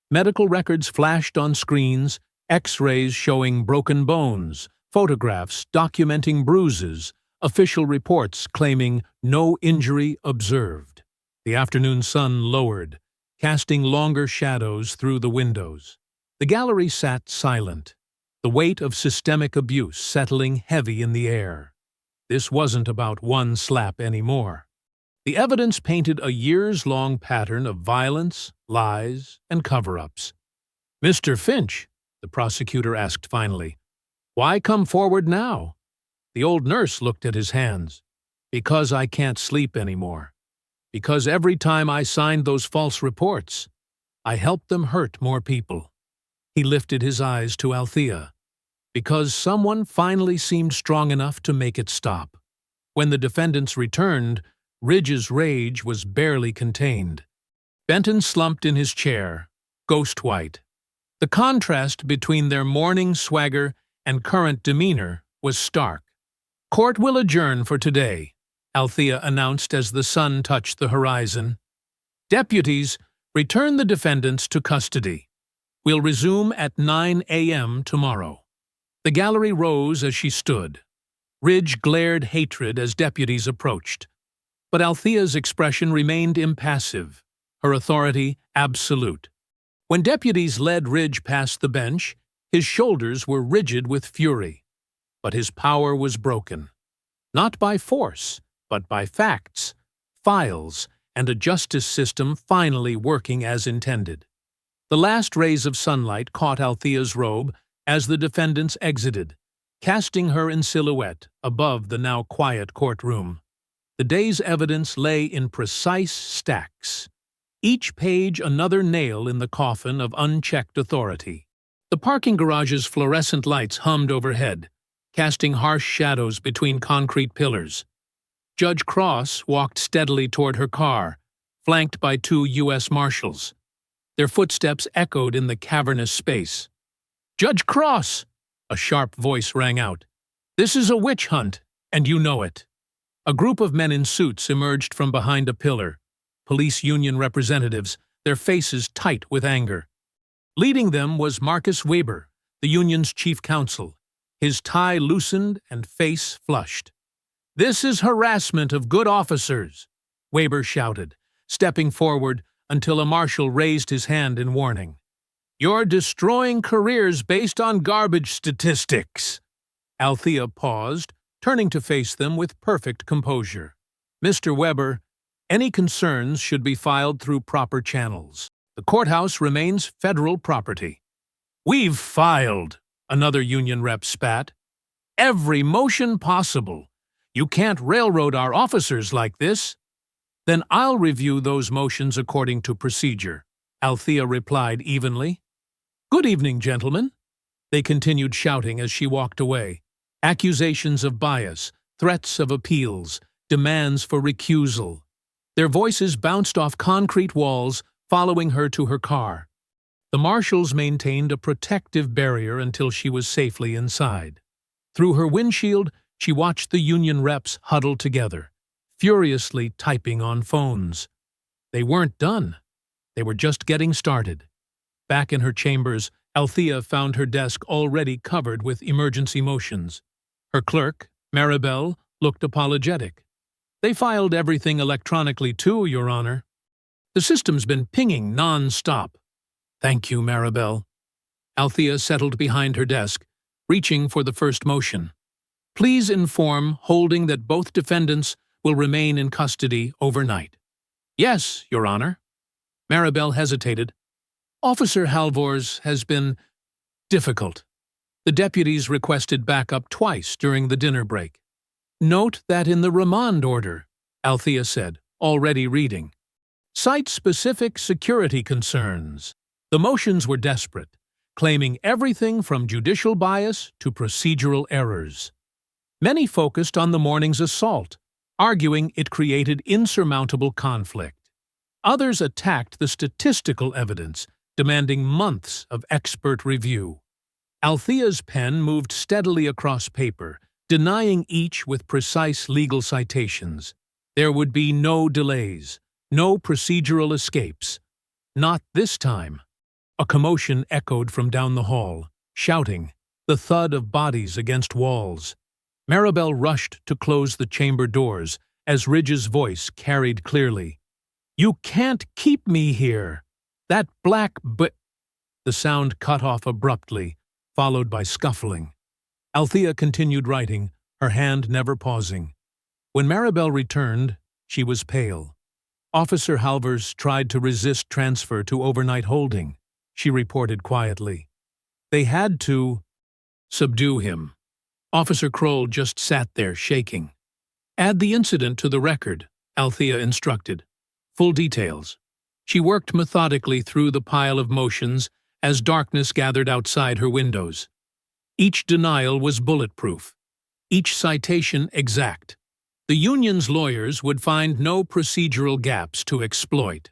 Speaker 1: Medical records flashed on screens, X-rays showing broken bones, photographs documenting bruises, official reports claiming no injury observed. The afternoon sun lowered, casting longer shadows through the windows. The gallery sat silent, the weight of systemic abuse settling heavy in the air. This wasn't about one slap anymore. The evidence painted a years-long pattern of violence, lies, and cover-ups. Mr. Finch, the prosecutor asked finally, why come forward now? The old nurse looked at his hands. Because I can't sleep anymore. Because every time I signed those false reports, I helped them hurt more people. He lifted his eyes to Althea. Because someone finally seemed strong enough to make it stop. When the defendants returned, Ridge's rage was barely contained. Benton slumped in his chair, ghost-white. The contrast between their morning swagger and current demeanor was stark. Court will adjourn for today, Althea announced as the sun touched the horizon. Deputies, return the defendants to custody. We'll resume at 9 a.m. tomorrow. The gallery rose as she stood. Ridge glared hatred as deputies approached. But Althea's expression remained impassive, her authority absolute. When deputies led Ridge past the bench, his shoulders were rigid with fury. But his power was broken. Not by force, but by facts, files, and a justice system finally working as intended. The last rays of sunlight caught Althea's robe as the defendants exited, casting her in silhouette above the now quiet courtroom. The day's evidence lay in precise stacks, each page another nail in the coffin of unchecked authority. The parking garage's fluorescent lights hummed overhead, casting harsh shadows between concrete pillars. Judge Cross walked steadily toward her car, flanked by 2 U.S. Marshals. Their footsteps echoed in the cavernous space. "Judge Cross!" a sharp voice rang out. "This is a witch hunt, and you know it." A group of men in suits emerged from behind a pillar, police union representatives, their faces tight with anger. Leading them was Marcus Weber, the union's chief counsel, his tie loosened and face flushed. "This is harassment of good officers," Weber shouted, stepping forward until a marshal raised his hand in warning. You're destroying careers based on garbage statistics. Althea paused, turning to face them with perfect composure. Mr. Weber, any concerns should be filed through proper channels. The courthouse remains federal property. We've filed, another union rep spat. Every motion possible. You can't railroad our officers like this. Then I'll review those motions according to procedure, Althea replied evenly. Good evening, gentlemen. They continued shouting as she walked away. Accusations of bias, threats of appeals, demands for recusal. Their voices bounced off concrete walls, following her to her car. The marshals maintained a protective barrier until she was safely inside. Through her windshield, she watched the union reps huddle together, furiously typing on phones. They weren't done. They were just getting started. Back in her chambers, Althea found her desk already covered with emergency motions. Her clerk, Maribel, looked apologetic. They filed everything electronically too, Your Honor. The system's been pinging non-stop. Thank you, Maribel. Althea settled behind her desk, reaching for the first motion. Please inform holding that both defendants will remain in custody overnight. Yes, Your Honor. Maribel hesitated. Officer Halvors has been difficult. The deputies requested backup twice during the dinner break. Note that in the remand order, Althea said, already reading. Cite specific security concerns. The motions were desperate, claiming everything from judicial bias to procedural errors. Many focused on the morning's assault, arguing it created insurmountable conflict. Others attacked the statistical evidence, demanding months of expert review. Althea's pen moved steadily across paper, denying each with precise legal citations. There would be no delays, no procedural escapes. Not this time. A commotion echoed from down the hall, shouting, the thud of bodies against walls. Maribel rushed to close the chamber doors as Ridge's voice carried clearly. You can't keep me here. That black The sound cut off abruptly, followed by scuffling. Althea continued writing, her hand never pausing. When Maribel returned, she was pale. Officer Halvors tried to resist transfer to overnight holding, she reported quietly. They had to subdue him. Officer Kroll just sat there shaking. Add the incident to the record, Althea instructed. Full details. She worked methodically through the pile of motions as darkness gathered outside her windows. Each denial was bulletproof, each citation exact. The union's lawyers would find no procedural gaps to exploit.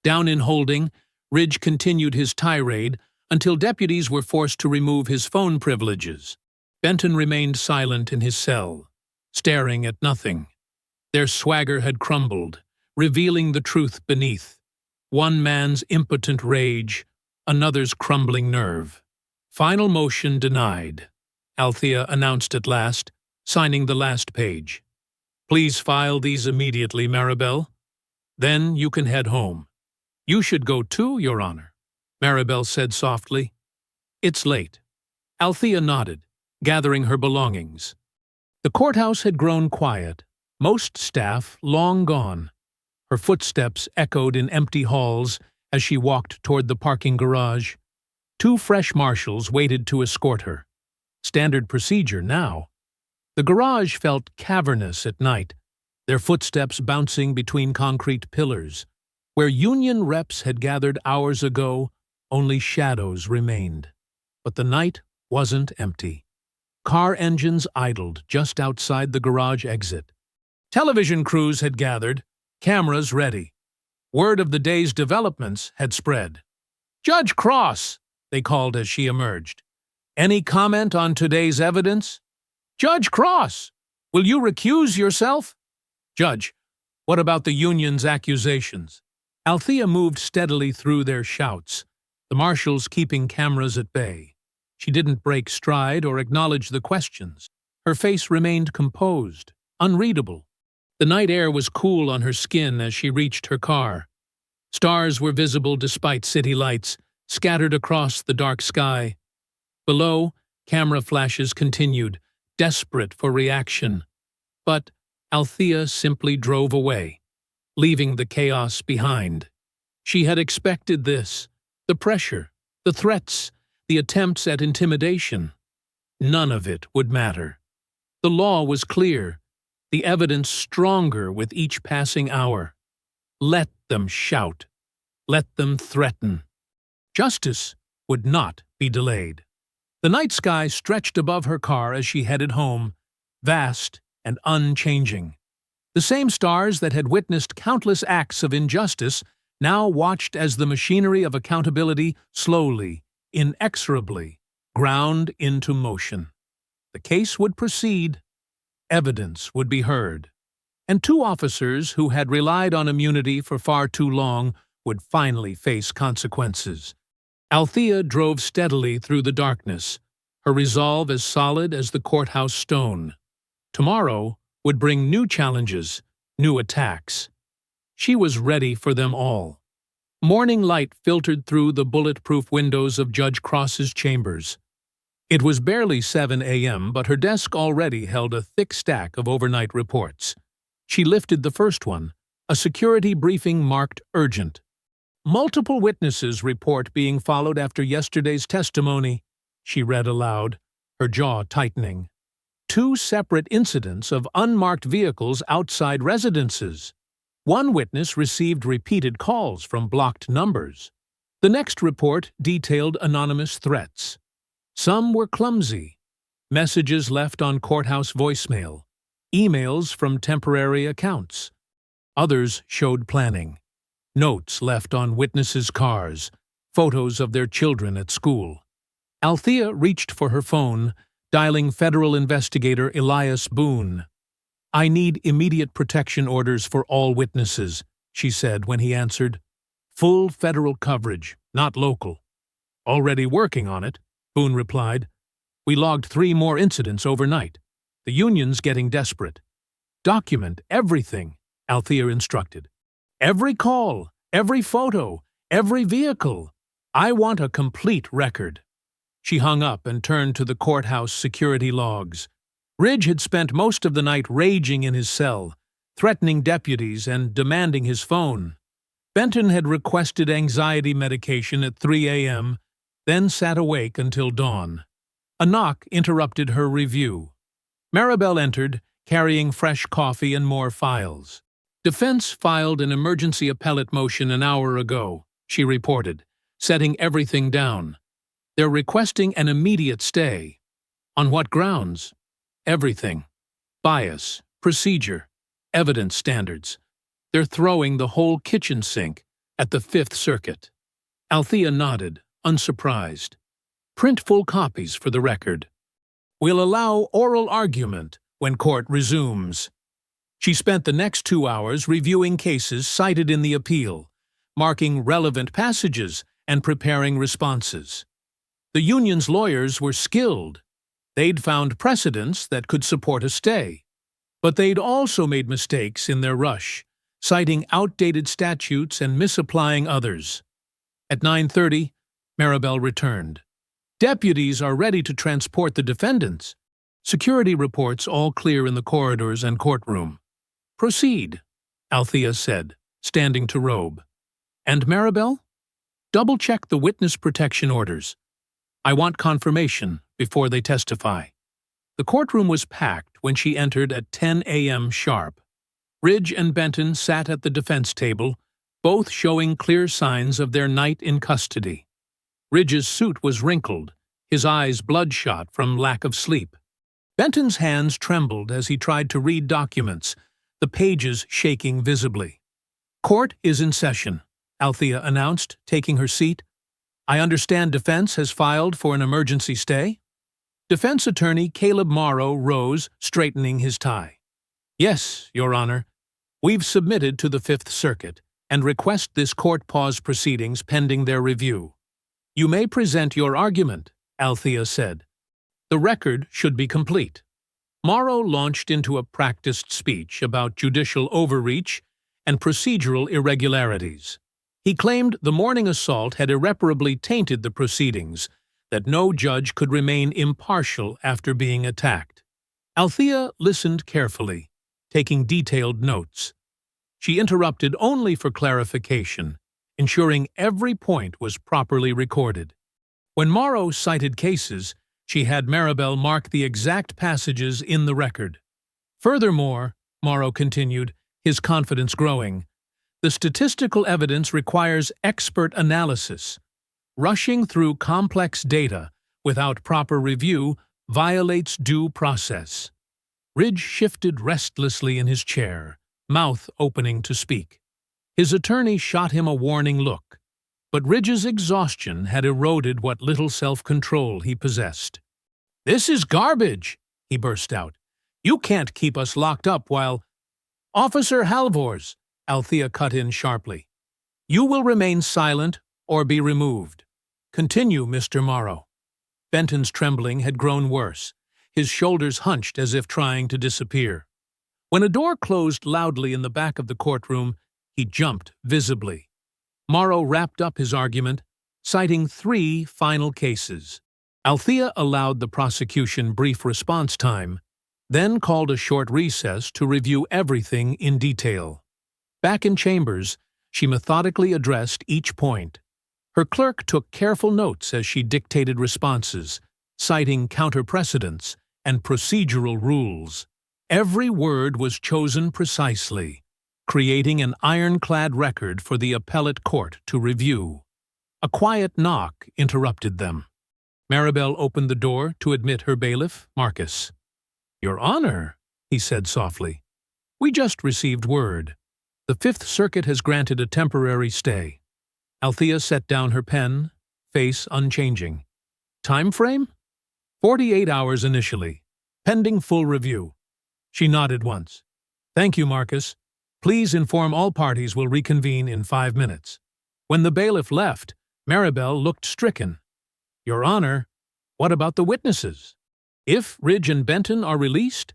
Speaker 1: Down in holding, Ridge continued his tirade until deputies were forced to remove his phone privileges. Benton remained silent in his cell, staring at nothing. Their swagger had crumbled, revealing the truth beneath. One man's impotent rage, another's crumbling nerve. Final motion denied, Althea announced at last, signing the last page. Please file these immediately, Maribel. Then you can head home. You should go too, Your Honor, Maribel said softly. It's late. Althea nodded, gathering her belongings. The courthouse had grown quiet, most staff long gone. Her footsteps echoed in empty halls as she walked toward the parking garage. 2 fresh marshals waited to escort her. Standard procedure now. The garage felt cavernous at night, their footsteps bouncing between concrete pillars. Where union reps had gathered hours ago, only shadows remained. But the night wasn't empty. Car engines idled just outside the garage exit. Television crews had gathered, cameras ready. Word of the day's developments had spread. Judge Cross, they called as she emerged. Any comment on today's evidence? Judge Cross, will you recuse yourself? Judge, what about the union's accusations? Althea moved steadily through their shouts, the marshals keeping cameras at bay. She didn't break stride or acknowledge the questions. Her face remained composed, unreadable. The night air was cool on her skin as she reached her car. Stars were visible despite city lights, scattered across the dark sky. Below, camera flashes continued, desperate for reaction. But Althea simply drove away, leaving the chaos behind. She had expected this, the pressure, the threats, the attempts at intimidation. None of it would matter. The law was clear, the evidence stronger with each passing hour. Let them shout. Let them threaten. Justice would not be delayed. The night sky stretched above her car as she headed home, vast and unchanging. The same stars that had witnessed countless acts of injustice now watched as the machinery of accountability slowly, inexorably, ground into motion. The case would proceed. Evidence would be heard. And two officers who had relied on immunity for far too long would finally face consequences. Althea drove steadily through the darkness, her resolve as solid as the courthouse stone. Tomorrow would bring new challenges, new attacks. She was ready for them all. Morning light filtered through the bulletproof windows of Judge Cross's chambers. It was barely 7 a.m., but her desk already held a thick stack of overnight reports. She lifted the first one, a security briefing marked urgent. Multiple witnesses report being followed after yesterday's testimony, she read aloud, her jaw tightening. 2 separate incidents of unmarked vehicles outside residences. One witness received repeated calls from blocked numbers. The next report detailed anonymous threats. Some were clumsy. Messages left on courthouse voicemail. Emails from temporary accounts. Others showed planning. Notes left on witnesses' cars. Photos of their children at school. Althea reached for her phone, dialing federal investigator Elias Boone. "I need immediate protection orders for all witnesses," she said when he answered. "Full federal coverage, not local." "Already working on it," Boone replied. "We logged 3 more incidents overnight. The union's getting desperate." "Document everything," Althea instructed. "Every call, every photo, every vehicle. I want a complete record." She hung up and turned to the courthouse security logs. Ridge had spent most of the night raging in his cell, threatening deputies and demanding his phone. Benton had requested anxiety medication at 3 a.m., then sat awake until dawn. A knock interrupted her review. Maribel entered, carrying fresh coffee and more files. "Defense filed an emergency appellate motion an hour ago," she reported, setting everything down. "They're requesting an immediate stay." "On what grounds?" "Everything. Bias, procedure, evidence standards. They're throwing the whole kitchen sink at the Fifth Circuit." Althea nodded, unsurprised. "Print full copies for the record. We'll allow oral argument when court resumes." She spent the next 2 hours reviewing cases cited in the appeal, marking relevant passages and preparing responses. The union's lawyers were skilled. They'd found precedents that could support a stay. But they'd also made mistakes in their rush, citing outdated statutes and misapplying others. At 9:30, Maribel returned. "Deputies are ready to transport the defendants. Security reports all clear in the corridors and courtroom." "Proceed," Althea said, standing to robe. "And Maribel? Double-check the witness protection orders. I want confirmation before they testify." The courtroom was packed when she entered at 10 a.m. sharp. Ridge and Benton sat at the defense table, both showing clear signs of their night in custody. Ridge's suit was wrinkled, his eyes bloodshot from lack of sleep. Benton's hands trembled as he tried to read documents, the pages shaking visibly. "Court is in session," Althea announced, taking her seat. "I understand defense has filed for an emergency stay?" Defense attorney Caleb Morrow rose, straightening his tie. "Yes, Your Honor. We've submitted to the Fifth Circuit and request this court pause proceedings pending their review." "You may present your argument," Althea said. "The record should be complete." Morrow launched into a practiced speech about judicial overreach and procedural irregularities. He claimed the morning assault had irreparably tainted the proceedings, that no judge could remain impartial after being attacked. Althea listened carefully, taking detailed notes. She interrupted only for clarification, ensuring every point was properly recorded. When Morrow cited cases, she had Maribel mark the exact passages in the record. Furthermore, Morrow continued, his confidence growing, the statistical evidence requires expert analysis. Rushing through complex data without proper review violates due process. Ridge shifted restlessly in his chair, mouth opening to speak. His attorney shot him a warning look, but Ridge's exhaustion had eroded what little self-control he possessed. "This is garbage," he burst out. "You can't keep us locked up while—" "Officer Halvors," Althea cut in sharply. "You will remain silent or be removed. Continue, Mr. Morrow." Benton's trembling had grown worse, his shoulders hunched as if trying to disappear. When a door closed loudly in the back of the courtroom, he jumped visibly. Morrow wrapped up his argument, citing 3 final cases. Althea allowed the prosecution brief response time, then called a short recess to review everything in detail. Back in chambers, she methodically addressed each point. Her clerk took careful notes as she dictated responses, citing counter-precedents and procedural rules. Every word was chosen precisely, creating an ironclad record for the appellate court to review. A quiet knock interrupted them. Maribel opened the door to admit her bailiff, Marcus. "Your Honor," he said softly, "we just received word. The Fifth Circuit has granted a temporary stay." Althea set down her pen, face unchanging. "Time frame?" 48 hours initially, pending full review." She nodded once. "Thank you, Marcus. Please inform all parties will reconvene in 5 minutes." When the bailiff left, Maribel looked stricken. "Your Honor, what about the witnesses? If Ridge and Benton are released?"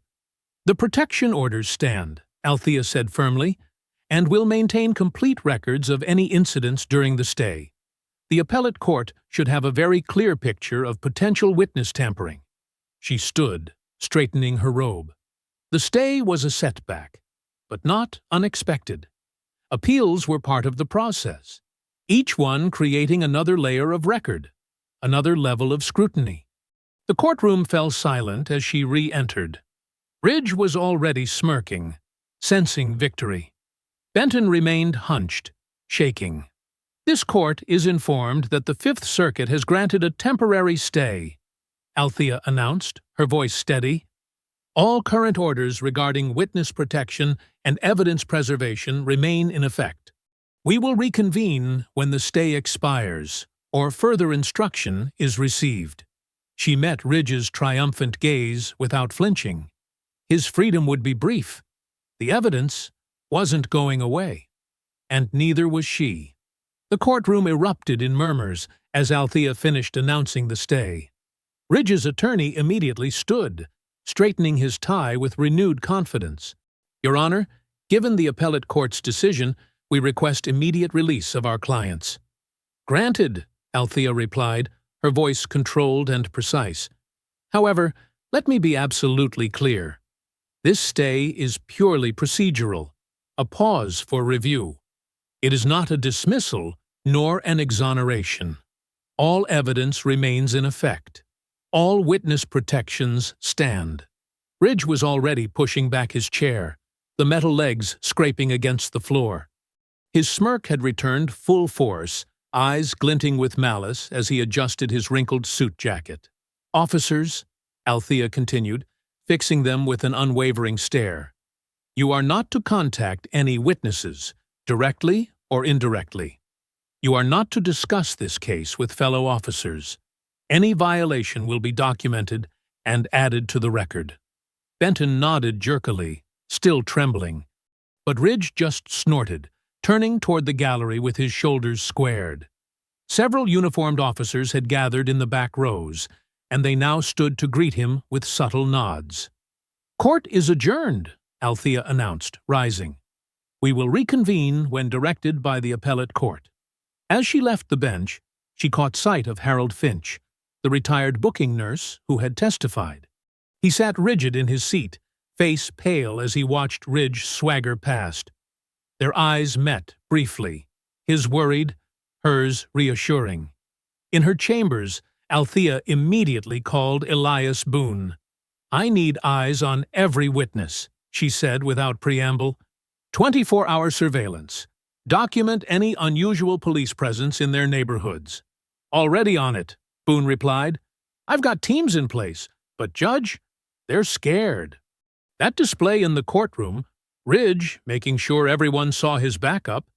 Speaker 1: "The protection orders stand," Althea said firmly, "and will maintain complete records of any incidents during the stay. The appellate court should have a very clear picture of potential witness tampering." She stood, straightening her robe. The stay was a setback, but not unexpected. Appeals were part of the process, each one creating another layer of record, another level of scrutiny. The courtroom fell silent as she re-entered. Ridge was already smirking, sensing victory. Benton remained hunched, shaking. "This court is informed that the Fifth Circuit has granted a temporary stay," Althea announced, her voice steady. "All current orders regarding witness protection and evidence preservation remain in effect. We will reconvene when the stay expires or further instruction is received." She met Ridge's triumphant gaze without flinching. His freedom would be brief. The evidence wasn't going away, and neither was she. The courtroom erupted in murmurs as Althea finished announcing the stay. Ridge's attorney immediately stood, straightening his tie with renewed confidence. "Your Honor, given the appellate court's decision, we request immediate release of our clients." "Granted," Althea replied, her voice controlled and precise. "However, let me be absolutely clear. This stay is purely procedural, a pause for review. It is not a dismissal nor an exoneration. All evidence remains in effect. All witness protections stand." Ridge was already pushing back his chair, the metal legs scraping against the floor. His smirk had returned full force, eyes glinting with malice as he adjusted his wrinkled suit jacket. "Officers," Althea continued, fixing them with an unwavering stare, "you are not to contact any witnesses, directly or indirectly. You are not to discuss this case with fellow officers. Any violation will be documented and added to the record." Benton nodded jerkily, still trembling. But Ridge just snorted, turning toward the gallery with his shoulders squared. Several uniformed officers had gathered in the back rows, and they now stood to greet him with subtle nods. "Court is adjourned," Althea announced, rising. "We will reconvene when directed by the appellate court." As she left the bench, she caught sight of Harold Finch, the retired booking nurse who had testified. He sat rigid in his seat, face pale as he watched Ridge swagger past. Their eyes met briefly, his worried, hers reassuring. In her chambers, Althea immediately called Elias Boone. "I need eyes on every witness," she said without preamble. 24-hour surveillance. Document any unusual police presence in their neighborhoods." "Already on it," Boone replied. "I've got teams in place, but, Judge, they're scared." That display in the courtroom, Ridge making sure everyone saw his backup,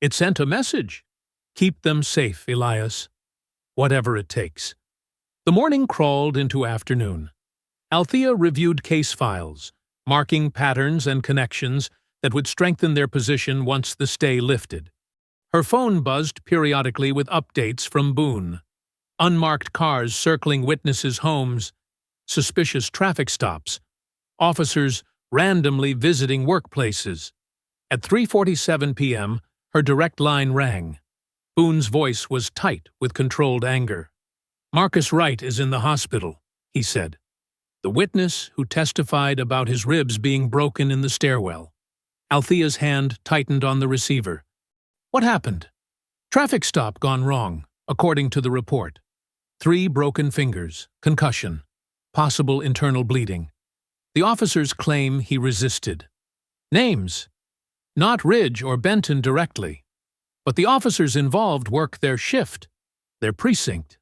Speaker 1: it sent a message. Keep them safe, Elias. Whatever it takes. The morning crawled into afternoon. Althea reviewed case files, marking patterns and connections that would strengthen their position once the stay lifted. Her phone buzzed periodically with updates from Boone. Unmarked cars circling witnesses' homes, suspicious traffic stops, officers randomly visiting workplaces. At 3:47 p.m., her direct line rang. Boone's voice was tight with controlled anger. "Marcus Wright is in the hospital," he said. "The witness who testified about his ribs being broken in the stairwell." Althea's hand tightened on the receiver. "What happened?" "Traffic stop gone wrong, according to the report. 3 broken fingers, concussion, possible internal bleeding. The officers claim he resisted." "Names?" "Not Ridge or Benton directly. But the officers involved work their shift, their precinct."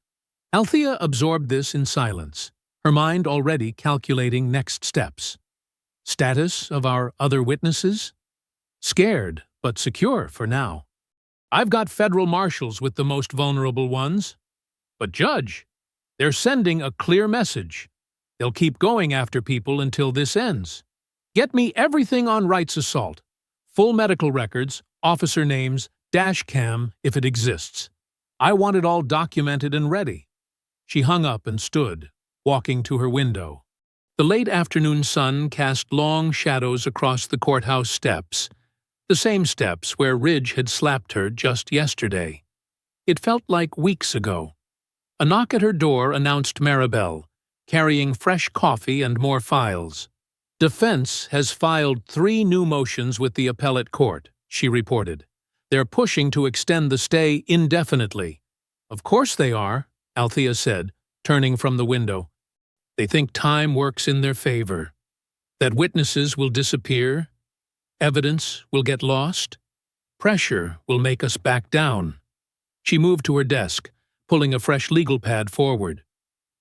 Speaker 1: Althea absorbed this in silence, her mind already calculating next steps. Status of our other witnesses? Scared, but secure for now. "I've got federal marshals with the most vulnerable ones." "But, Judge, they're sending a clear message. They'll keep going after people until this ends. Get me everything on Wright's assault. Full medical records, officer names, dash cam if it exists. I want it all documented and ready." She hung up and stood, walking to her window. The late afternoon sun cast long shadows across the courthouse steps, the same steps where Ridge had slapped her just yesterday. It felt like weeks ago. A knock at her door announced Maribel, carrying fresh coffee and more files. "Defense has filed 3 new motions with the appellate court," she reported. "They're pushing to extend the stay indefinitely." "Of course they are," Althea said, turning from the window. "They think time works in their favor. That witnesses will disappear, evidence will get lost, pressure will make us back down." She moved to her desk, pulling a fresh legal pad forward.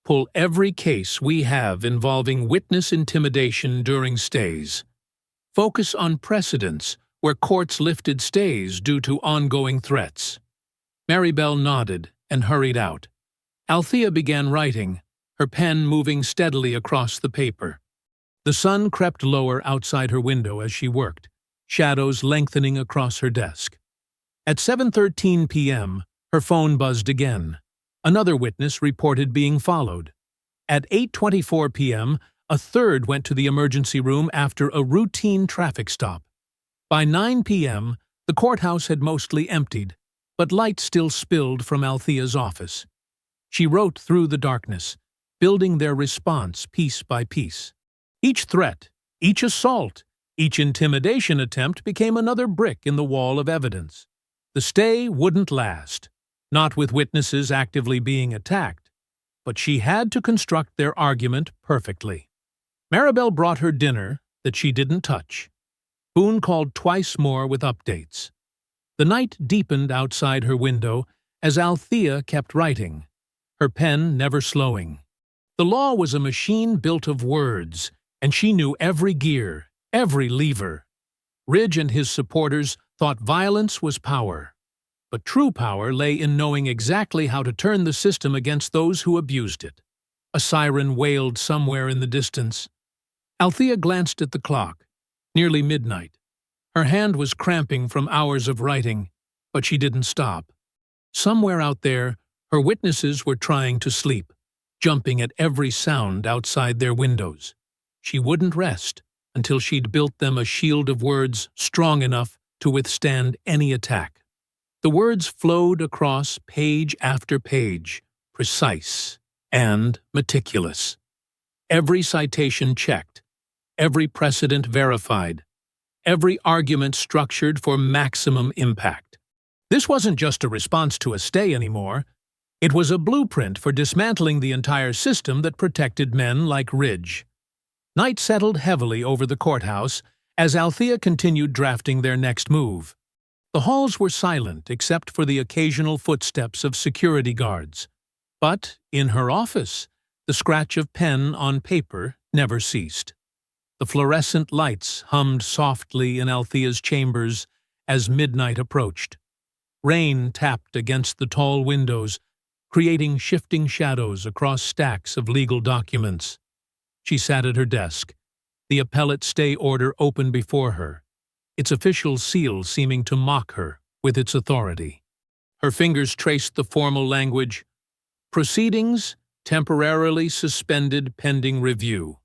Speaker 1: "Pull every case we have involving witness intimidation during stays. Focus on precedents where courts lifted stays due to ongoing threats." Maribel nodded and hurried out. Althea began writing, her pen moving steadily across the paper. The sun crept lower outside her window as she worked, shadows lengthening across her desk. At 7:13 p.m., her phone buzzed again. Another witness reported being followed. At 8:24 p.m., a third went to the emergency room after a routine traffic stop. By 9 p.m., the courthouse had mostly emptied, but light still spilled from Althea's office. She wrote through the darkness, building their response piece by piece. Each threat, each assault, each intimidation attempt became another brick in the wall of evidence. The stay wouldn't last, not with witnesses actively being attacked, but she had to construct their argument perfectly. Maribel brought her dinner that she didn't touch. Boone called twice more with updates. The night deepened outside her window as Althea kept writing, her pen never slowing. The law was a machine built of words, and she knew every gear, every lever. Ridge and his supporters thought violence was power, but true power lay in knowing exactly how to turn the system against those who abused it. A siren wailed somewhere in the distance. Althea glanced at the clock, nearly midnight. Her hand was cramping from hours of writing, but she didn't stop. Somewhere out there, her witnesses were trying to sleep, jumping at every sound outside their windows. She wouldn't rest until she'd built them a shield of words strong enough to withstand any attack. The words flowed across page after page, precise and meticulous. Every citation checked, every precedent verified, every argument structured for maximum impact. This wasn't just a response to a stay anymore. It was a blueprint for dismantling the entire system that protected men like Ridge. Night settled heavily over the courthouse as Althea continued drafting their next move. The halls were silent except for the occasional footsteps of security guards. But in her office, the scratch of pen on paper never ceased. The fluorescent lights hummed softly in Althea's chambers as midnight approached. Rain tapped against the tall windows, creating shifting shadows across stacks of legal documents. She sat at her desk, the appellate stay order open before her, its official seal seeming to mock her with its authority. Her fingers traced the formal language, "Proceedings temporarily suspended pending review."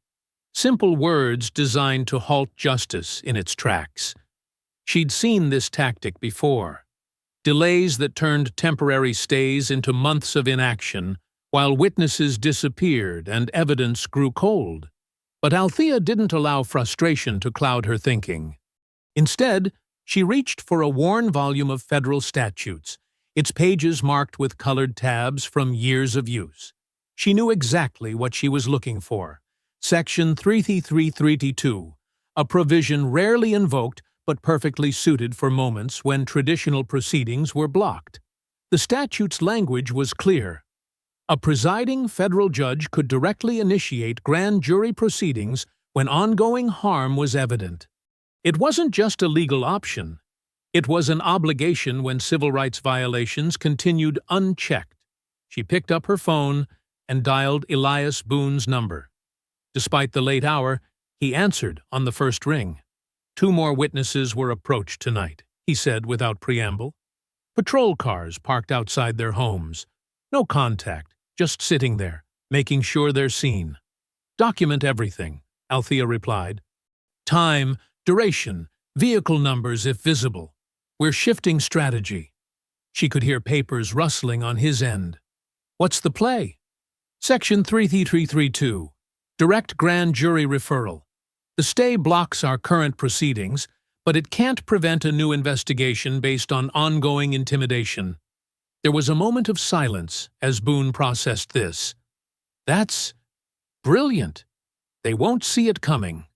Speaker 1: Simple words designed to halt justice in its tracks. She'd seen this tactic before. Delays that turned temporary stays into months of inaction, while witnesses disappeared and evidence grew cold. But Althea didn't allow frustration to cloud her thinking. Instead, she reached for a worn volume of federal statutes, its pages marked with colored tabs from years of use. She knew exactly what she was looking for. Section 33332, a provision rarely invoked but perfectly suited for moments when traditional proceedings were blocked. The statute's language was clear. A presiding federal judge could directly initiate grand jury proceedings when ongoing harm was evident. It wasn't just a legal option. It was an obligation when civil rights violations continued unchecked. She picked up her phone and dialed Elias Boone's number. Despite the late hour, he answered on the first ring. 2 more witnesses were approached tonight, he said without preamble. Patrol cars parked outside their homes. No contact, just sitting there, making sure they're seen. Document everything, Althea replied. Time, duration, vehicle numbers if visible. We're shifting strategy. She could hear papers rustling on his end. What's the play? Section 33332. Direct grand jury referral. The stay blocks our current proceedings, but it can't prevent a new investigation based on ongoing intimidation. There was a moment of silence as Boone processed this. That's brilliant. They won't see it coming.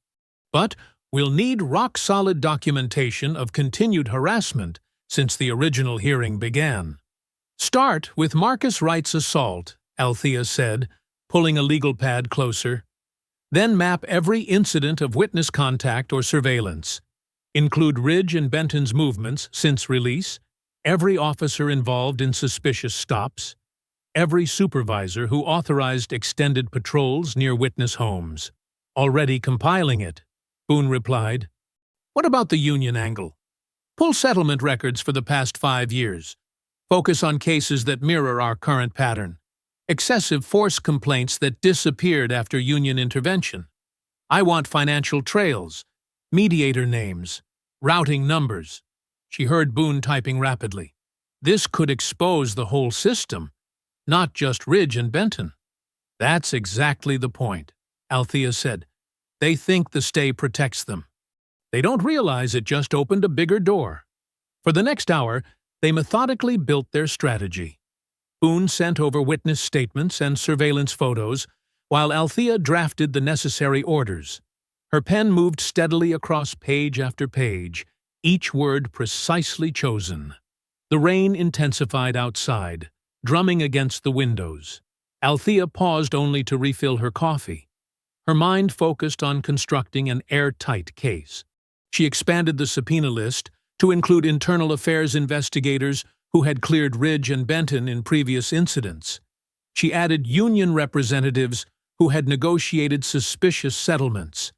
Speaker 1: But we'll need rock-solid documentation of continued harassment since the original hearing began. Start with Marcus Wright's assault, Althea said, pulling a legal pad closer. Then map every incident of witness contact or surveillance. Include Ridge and Benton's movements since release, every officer involved in suspicious stops, every supervisor who authorized extended patrols near witness homes. Already compiling it, Boone replied. What about the union angle? Pull settlement records for the past 5 years. Focus on cases that mirror our current pattern. Excessive force complaints that disappeared after union intervention. I want financial trails, mediator names, routing numbers. She heard Boone typing rapidly. This could expose the whole system, not just Ridge and Benton. That's exactly the point, Althea said. They think the stay protects them. They don't realize it just opened a bigger door. For the next hour, they methodically built their strategy. Boone sent over witness statements and surveillance photos, while Althea drafted the necessary orders. Her pen moved steadily across page after page, each word precisely chosen. The rain intensified outside, drumming against the windows. Althea paused only to refill her coffee. Her mind focused on constructing an airtight case. She expanded the subpoena list to include internal affairs investigators who had cleared Ridge and Benton in previous incidents. She added union representatives who had negotiated suspicious settlements.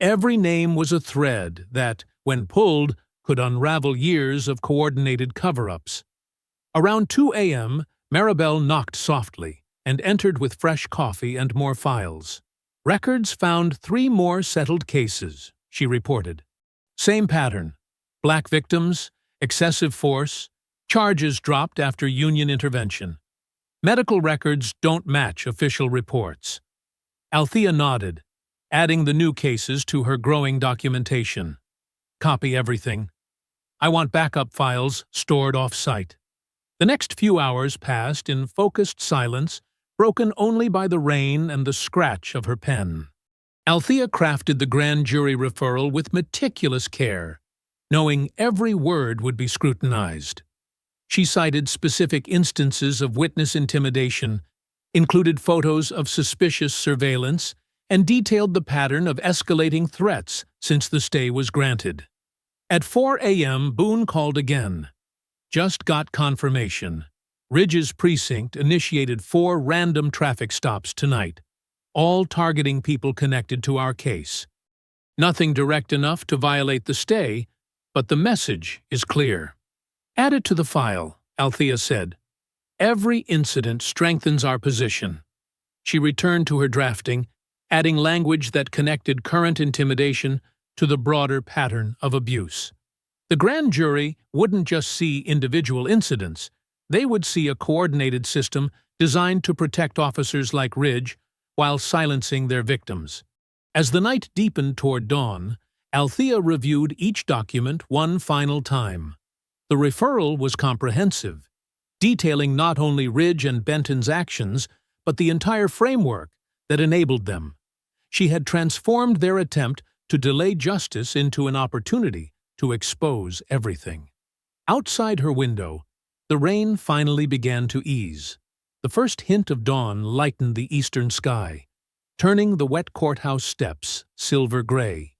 Speaker 1: Every name was a thread that, when pulled, could unravel years of coordinated cover-ups. Around 2 a.m., Maribel knocked softly and entered with fresh coffee and more files. Records found 3 more settled cases, she reported. Same pattern. Black victims, excessive force, Charges dropped after union intervention. Medical records don't match official reports. Althea nodded, adding the new cases to her growing documentation. Copy everything. I want backup files stored off-site. The next few hours passed in focused silence, broken only by the rain and the scratch of her pen. Althea crafted the grand jury referral with meticulous care, knowing every word would be scrutinized. She cited specific instances of witness intimidation, included photos of suspicious surveillance, and detailed the pattern of escalating threats since the stay was granted. At 4 a.m., Boone called again. Just got confirmation. Ridge's precinct initiated 4 random traffic stops tonight, all targeting people connected to our case. Nothing direct enough to violate the stay, but the message is clear. Add it to the file, Althea said. Every incident strengthens our position. She returned to her drafting, adding language that connected current intimidation to the broader pattern of abuse. The grand jury wouldn't just see individual incidents, they would see a coordinated system designed to protect officers like Ridge while silencing their victims. As the night deepened toward dawn, Althea reviewed each document one final time. The referral was comprehensive, detailing not only Ridge and Benton's actions, but the entire framework that enabled them. She had transformed their attempt to delay justice into an opportunity to expose everything. Outside her window, the rain finally began to ease. The first hint of dawn lightened the eastern sky, turning the wet courthouse steps silver gray.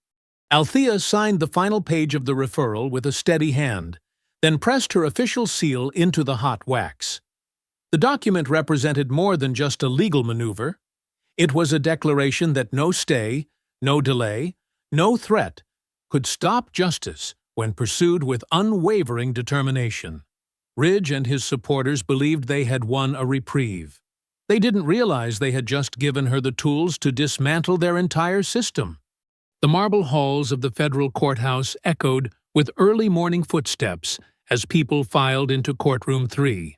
Speaker 1: Althea signed the final page of the referral with a steady hand, then pressed her official seal into the hot wax. The document represented more than just a legal maneuver. It was a declaration that no stay, no delay, no threat could stop justice when pursued with unwavering determination. Ridge and his supporters believed they had won a reprieve. They didn't realize they had just given her the tools to dismantle their entire system. The marble halls of the federal courthouse echoed with early morning footsteps as people filed into courtroom 3.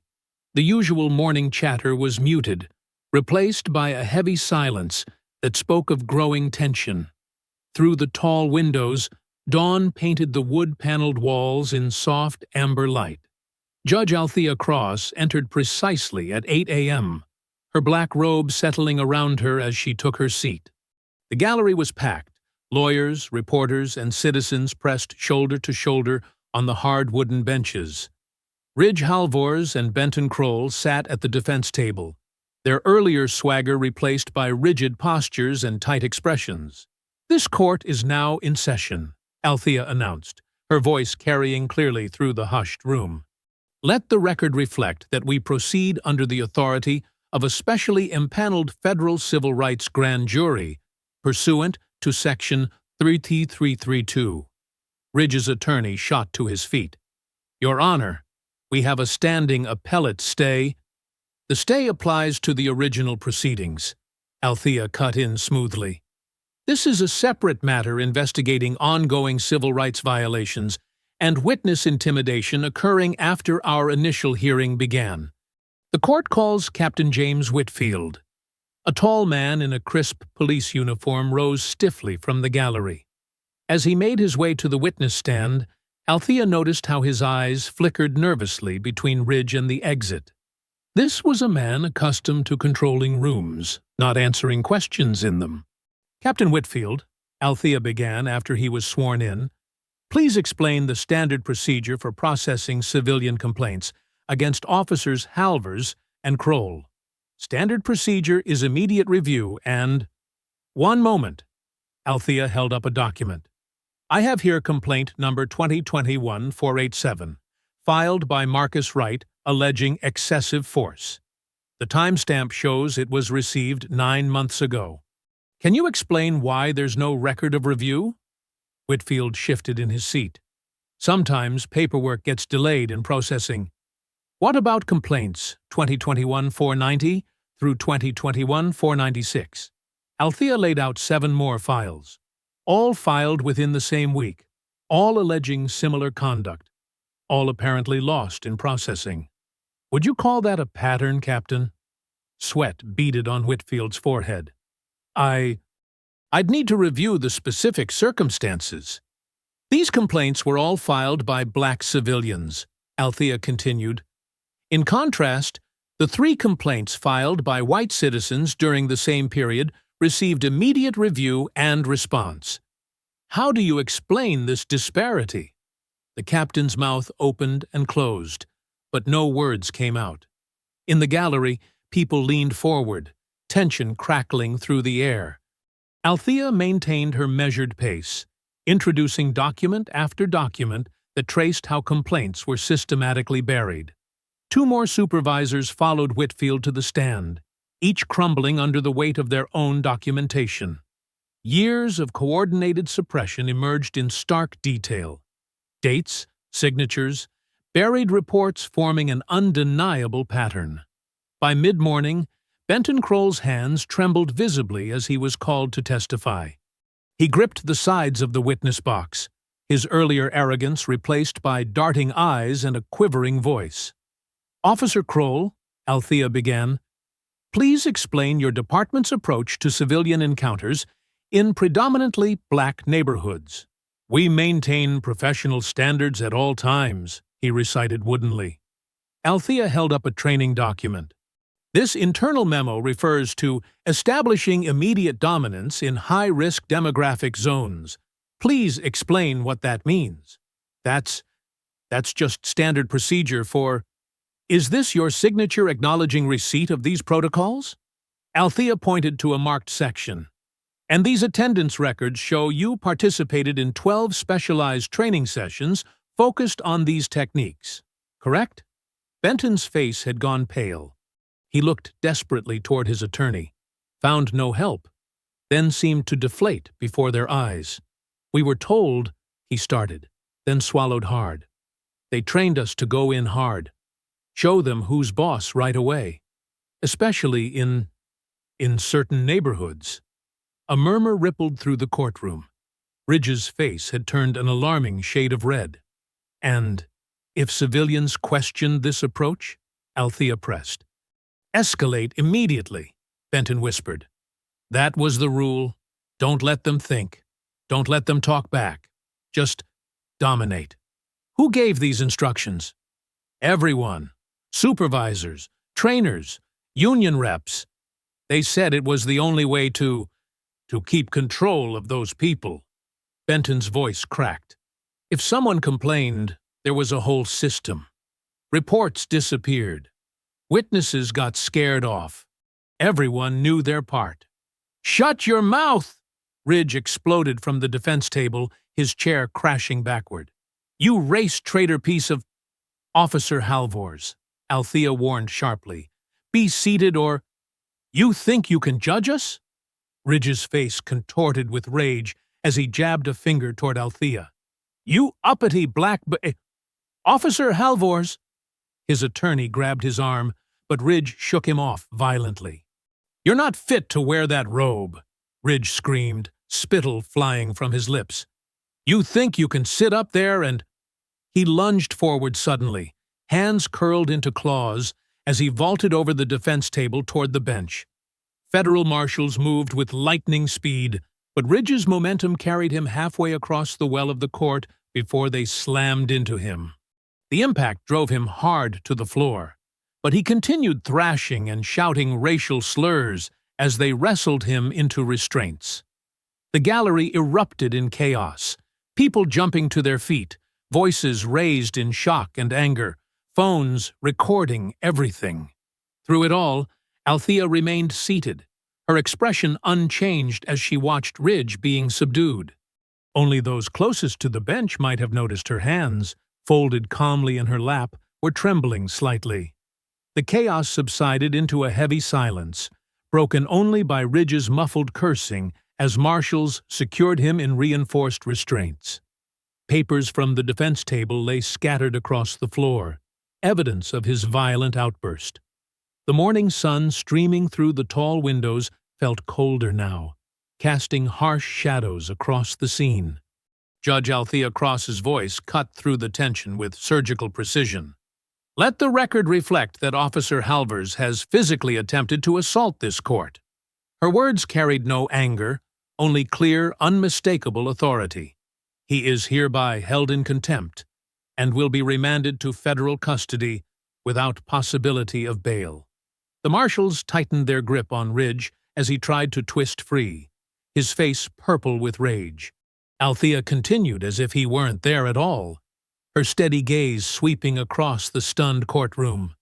Speaker 1: The usual morning chatter was muted, replaced by a heavy silence that spoke of growing tension. Through the tall windows, dawn painted the wood-paneled walls in soft amber light. Judge Althea Cross entered precisely at 8 a.m., her black robe settling around her as she took her seat. The gallery was packed. Lawyers, reporters, and citizens pressed shoulder to shoulder on the hard wooden benches. Ridge Halvors and Benton Kroll sat at the defense table, their earlier swagger replaced by rigid postures and tight expressions. "This court is now in session," Althea announced, her voice carrying clearly through the hushed room. "Let the record reflect that we proceed under the authority of a specially impaneled federal civil rights grand jury, pursuant to Section 33332. Ridge's attorney shot to his feet. "Your Honor, we have a standing appellate stay." "The stay applies to the original proceedings," Althea cut in smoothly. "This is a separate matter investigating ongoing civil rights violations and witness intimidation occurring after our initial hearing began. The court calls Captain James Whitfield." A tall man in a crisp police uniform rose stiffly from the gallery. As he made his way to the witness stand, Althea noticed how his eyes flickered nervously between Ridge and the exit. This was a man accustomed to controlling rooms, not answering questions in them. "Captain Whitfield," Althea began after he was sworn in, "please explain the standard procedure for processing civilian complaints against officers Halvors and Kroll. Standard procedure is immediate review and—" "One moment." Althea held up a document. "I have here complaint number 2021-487, filed by Marcus Wright, alleging excessive force. The timestamp shows it was received 9 months ago. Can you explain why there's no record of review?" Whitfield shifted in his seat. "Sometimes paperwork gets delayed in processing. What about complaints 2021-490 through 2021-496? Althea laid out 7 more files, all filed within the same week, all alleging similar conduct. all apparently lost in processing. Would you call that a pattern, Captain? Sweat beaded on Whitfield's forehead. I'd need to review the specific circumstances. These complaints were all filed by black civilians, Althea continued. In contrast, the 3 complaints filed by white citizens during the same period received immediate review and response. How do you explain this disparity? The captain's mouth opened and closed, but no words came out. In the gallery, people leaned forward, tension crackling through the air. Althea maintained her measured pace, introducing document after document that traced how complaints were systematically buried. 2 more supervisors followed Whitfield to the stand, each crumbling under the weight of their own documentation. Years of coordinated suppression emerged in stark detail. Dates, signatures, buried reports forming an undeniable pattern. By mid-morning, Benton Kroll's hands trembled visibly as he was called to testify. He gripped the sides of the witness box, his earlier arrogance replaced by darting eyes and a quivering voice. Officer Kroll, Althea began, please explain your department's approach to civilian encounters in predominantly black neighborhoods. We maintain professional standards at all times, he recited woodenly. Althea held up a training document. This internal memo refers to establishing immediate dominance in high-risk demographic zones. Please explain what that means. That's just standard procedure for... Is this your signature acknowledging receipt of these protocols? Althea pointed to a marked section. And these attendance records show you participated in 12 specialized training sessions focused on these techniques, correct? Benton's face had gone pale. He looked desperately toward his attorney, found no help, then seemed to deflate before their eyes. We were told, he started, then swallowed hard. They trained us to go in hard. Show them who's boss right away, especially in certain neighborhoods. A murmur rippled through the courtroom. Ridge's face had turned an alarming shade of red. And if civilians questioned this approach, Althea pressed. Escalate immediately, Benton whispered. That was the rule. Don't let them think. Don't let them talk back. Just dominate. Who gave these instructions? Everyone. Supervisors, trainers, union reps. They said it was the only way to keep control of those people. Benton's voice cracked. If someone complained, there was a whole system. Reports disappeared. Witnesses got scared off. Everyone knew their part. Shut your mouth! Ridge exploded from the defense table, his chair crashing backward. You race traitor piece of... Officer Halvors, Althea warned sharply. Be seated or... You think you can judge us? Ridge's face contorted with rage as he jabbed a finger toward Althea. You uppity black Officer Halvors! His attorney grabbed his arm, but Ridge shook him off violently. You're not fit to wear that robe, Ridge screamed, spittle flying from his lips. You think you can sit up there and... He lunged forward suddenly, hands curled into claws, as he vaulted over the defense table toward the bench. Federal marshals moved with lightning speed, but Ridge's momentum carried him halfway across the well of the court before they slammed into him. The impact drove him hard to the floor, but he continued thrashing and shouting racial slurs as they wrestled him into restraints. The gallery erupted in chaos, people jumping to their feet, voices raised in shock and anger, phones recording everything. Through it all, Althea remained seated, her expression unchanged as she watched Ridge being subdued. Only those closest to the bench might have noticed her hands, folded calmly in her lap, were trembling slightly. The chaos subsided into a heavy silence, broken only by Ridge's muffled cursing as marshals secured him in reinforced restraints. Papers from the defense table lay scattered across the floor, evidence of his violent outburst. The morning sun streaming through the tall windows felt colder now, casting harsh shadows across the scene. Judge Althea Cross's voice cut through the tension with surgical precision. Let the record reflect that Officer Halvers has physically attempted to assault this court. Her words carried no anger, only clear, unmistakable authority. He is hereby held in contempt and will be remanded to federal custody without possibility of bail. The marshals tightened their grip on Ridge as he tried to twist free, his face purple with rage. Althea continued as if he weren't there at all, her steady gaze sweeping across the stunned courtroom.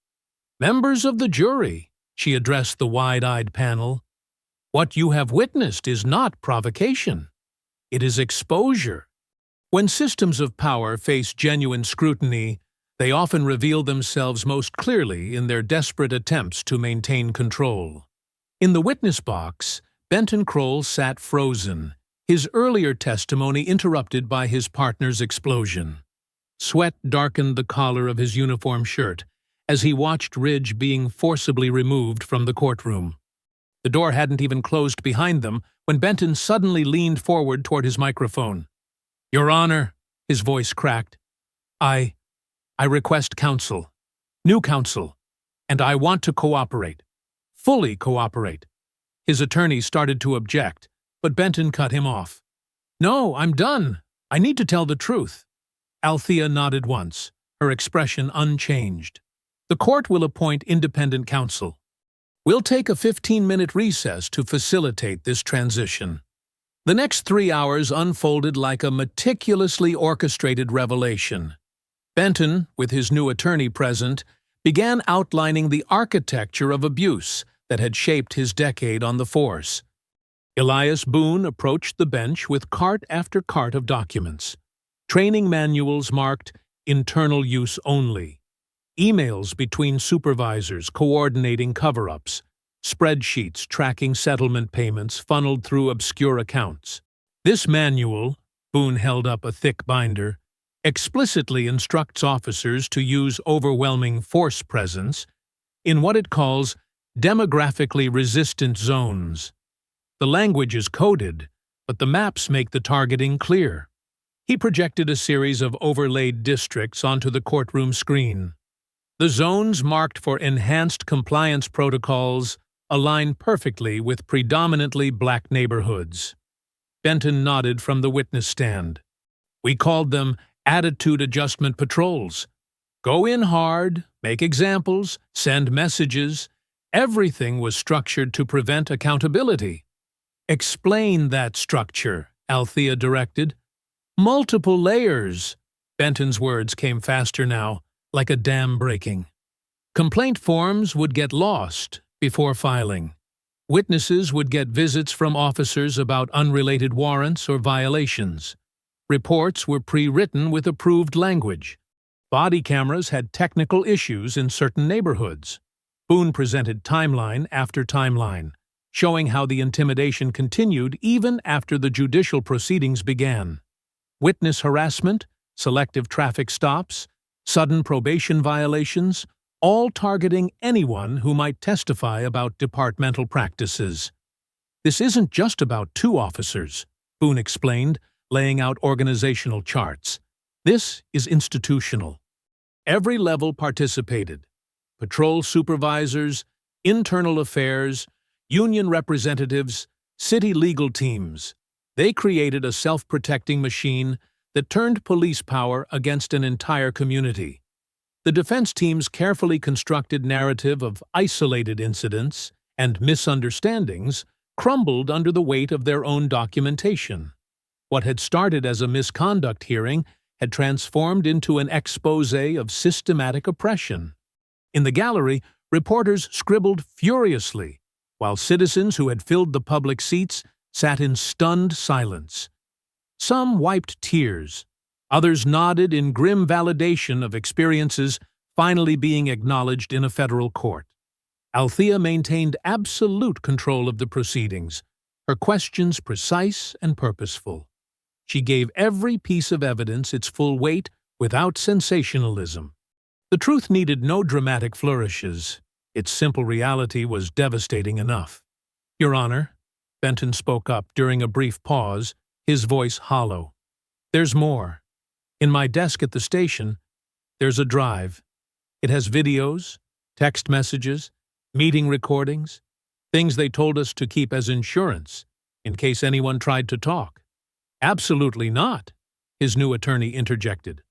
Speaker 1: "Members of the jury," she addressed the wide-eyed panel, "what you have witnessed is not provocation. It is exposure. When systems of power face genuine scrutiny, they often reveal themselves most clearly in their desperate attempts to maintain control." In the witness box, Benton Kroll sat frozen, his earlier testimony interrupted by his partner's explosion. Sweat darkened the collar of his uniform shirt as he watched Ridge being forcibly removed from the courtroom. The door hadn't even closed behind them when Benton suddenly leaned forward toward his microphone. "Your Honor," his voice cracked, I request counsel, new counsel, and I want to cooperate, fully cooperate." His attorney started to object, but Benton cut him off. "No, I'm done. I need to tell the truth." Althea nodded once, her expression unchanged. "The court will appoint independent counsel. We'll take a 15-minute recess to facilitate this transition." The next 3 hours unfolded like a meticulously orchestrated revelation. Benton, with his new attorney present, began outlining the architecture of abuse that had shaped his decade on the force. Elias Boone approached the bench with cart after cart of documents. Training manuals marked internal use only, emails between supervisors coordinating cover-ups, spreadsheets tracking settlement payments funneled through obscure accounts. This manual, Boone held up a thick binder, explicitly instructs officers to use overwhelming force presence in what it calls demographically resistant zones. The language is coded, but the maps make the targeting clear. He projected a series of overlaid districts onto the courtroom screen. The zones marked for enhanced compliance protocols align perfectly with predominantly black neighborhoods. Benton nodded from the witness stand. "We called them attitude adjustment patrols. Go in hard, make examples, send messages. Everything was structured to prevent accountability." "Explain that structure," Althea directed. "Multiple layers." Benton's words came faster now, like a dam breaking. Complaint forms would get lost before filing. Witnesses would get visits from officers about unrelated warrants or violations. Reports were pre-written with approved language. Body cameras had technical issues in certain neighborhoods. Boone presented timeline after timeline, showing how the intimidation continued even after the judicial proceedings began. Witness harassment, selective traffic stops, sudden probation violations, all targeting anyone who might testify about departmental practices. "This isn't just about 2 officers," Boone explained, laying out organizational charts. "This is institutional. Every level participated. Patrol supervisors, internal affairs, union representatives, city legal teams. They created a self-protecting machine that turned police power against an entire community. The defense team's carefully constructed narrative of isolated incidents and misunderstandings crumbled under the weight of their own documentation. What had started as a misconduct hearing had transformed into an exposé of systematic oppression. In the gallery, reporters scribbled furiously, while citizens who had filled the public seats sat in stunned silence. Some wiped tears. Others nodded in grim validation of experiences finally being acknowledged in a federal court. Althea maintained absolute control of the proceedings, her questions precise and purposeful. She gave every piece of evidence its full weight without sensationalism. The truth needed no dramatic flourishes. Its simple reality was devastating enough. "Your Honor," Benton spoke up during a brief pause, his voice hollow. There's more. In my desk at the station, there's a drive. It has videos, text messages, meeting recordings, things they told us to keep as insurance, in case anyone tried to talk. Absolutely not, his new attorney interjected.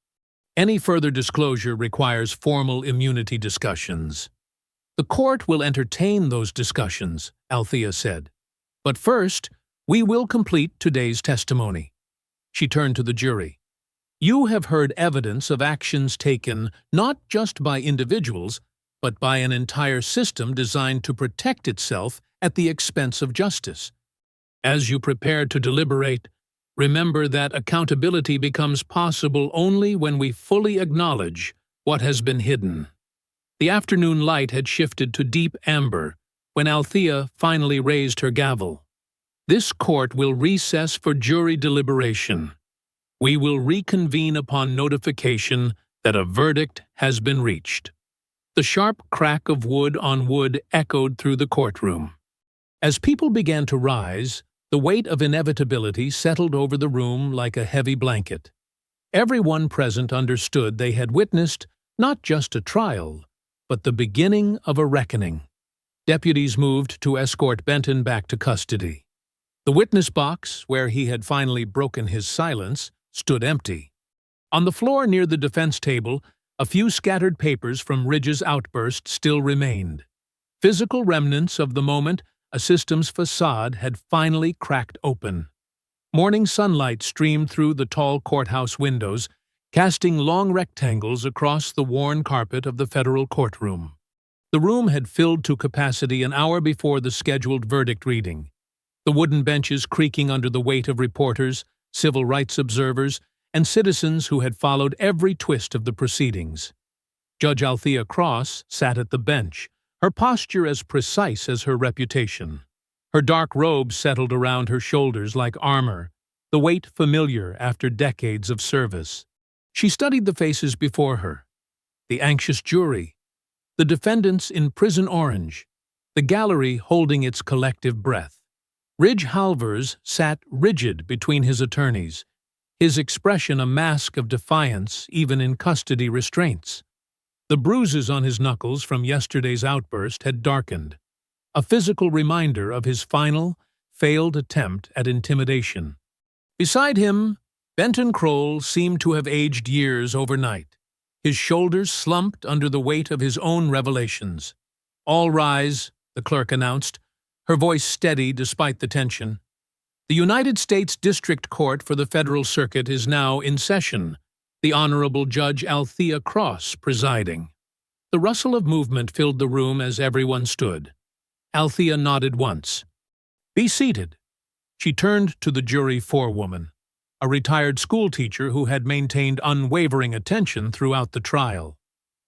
Speaker 1: Any further disclosure requires formal immunity discussions. The court will entertain those discussions, Althea said. But first, we will complete today's testimony. She turned to the jury. You have heard evidence of actions taken not just by individuals, but by an entire system designed to protect itself at the expense of justice. As you prepare to deliberate, remember that accountability becomes possible only when we fully acknowledge what has been hidden. The afternoon light had shifted to deep amber when Althea finally raised her gavel. This court will recess for jury deliberation. We will reconvene upon notification that a verdict has been reached. The sharp crack of wood on wood echoed through the courtroom. As people began to rise, the weight of inevitability settled over the room like a heavy blanket. Everyone present understood they had witnessed not just a trial, but the beginning of a reckoning. Deputies moved to escort Benton back to custody. The witness box, where he had finally broken his silence, stood empty. On the floor near the defense table, a few scattered papers from Ridge's outburst still remained. Physical remnants of the moment a system's facade had finally cracked open. Morning sunlight streamed through the tall courthouse windows, casting long rectangles across the worn carpet of the federal courtroom. The room had filled to capacity an hour before the scheduled verdict reading, the wooden benches creaking under the weight of reporters, civil rights observers, and citizens who had followed every twist of the proceedings. Judge Althea Cross sat at the bench, her posture as precise as her reputation. Her dark robe settled around her shoulders like armor, the weight familiar after decades of service. She studied the faces before her. The anxious jury, the defendants in prison orange, the gallery holding its collective breath. Ridge Halvers sat rigid between his attorneys, his expression a mask of defiance even in custody restraints. The bruises on his knuckles from yesterday's outburst had darkened, a physical reminder of his final, failed attempt at intimidation. Beside him, Benton Kroll seemed to have aged years overnight, his shoulders slumped under the weight of his own revelations. All rise, the clerk announced, her voice steady despite the tension. The United States District Court for the Federal Circuit is now in session, the Honorable Judge Althea Cross presiding. The rustle of movement filled the room as everyone stood. Althea nodded once. Be seated. She turned to the jury forewoman, a retired schoolteacher who had maintained unwavering attention throughout the trial.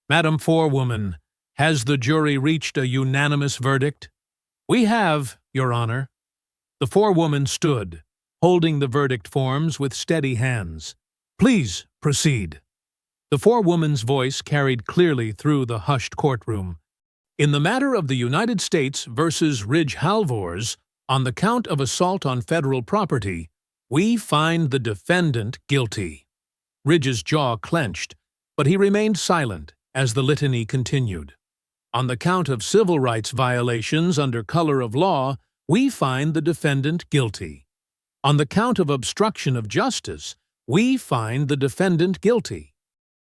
Speaker 1: Madam Forewoman, has the jury reached a unanimous verdict? We have, Your Honor. The forewoman stood, holding the verdict forms with steady hands. Please proceed. The forewoman's voice carried clearly through the hushed courtroom. In the matter of the United States versus Ridge Halvors, on the count of assault on federal property, we find the defendant guilty. Ridge's jaw clenched, but he remained silent as the litany continued. On the count of civil rights violations under color of law, we find the defendant guilty. On the count of obstruction of justice, we find the defendant guilty.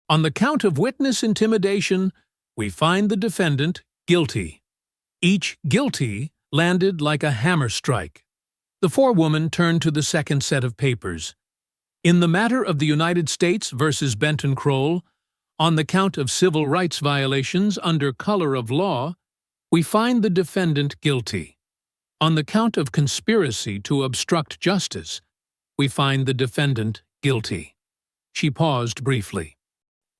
Speaker 1: On the count of witness intimidation, we find the defendant guilty. Each guilty landed like a hammer strike. The forewoman turned to the second set of papers. In the matter of the United States versus Benton Kroll, on the count of civil rights violations under color of law, we find the defendant guilty. On the count of conspiracy to obstruct justice, we find the defendant guilty. She paused briefly.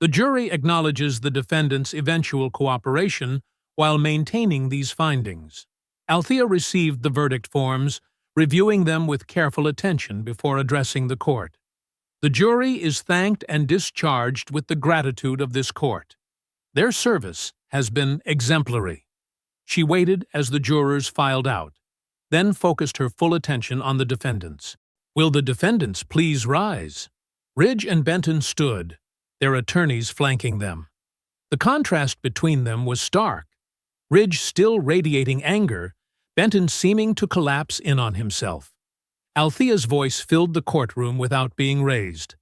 Speaker 1: The jury acknowledges the defendant's eventual cooperation while maintaining these findings. Althea received the verdict forms, reviewing them with careful attention before addressing the court. The jury is thanked and discharged with the gratitude of this court. Their service has been exemplary. She waited as the jurors filed out, then focused her full attention on the defendants. Will the defendants please rise? Ridge and Benton stood, their attorneys flanking them. The contrast between them was stark. Ridge still radiating anger, Benton seeming to collapse in on himself. Althea's voice filled the courtroom without being raised.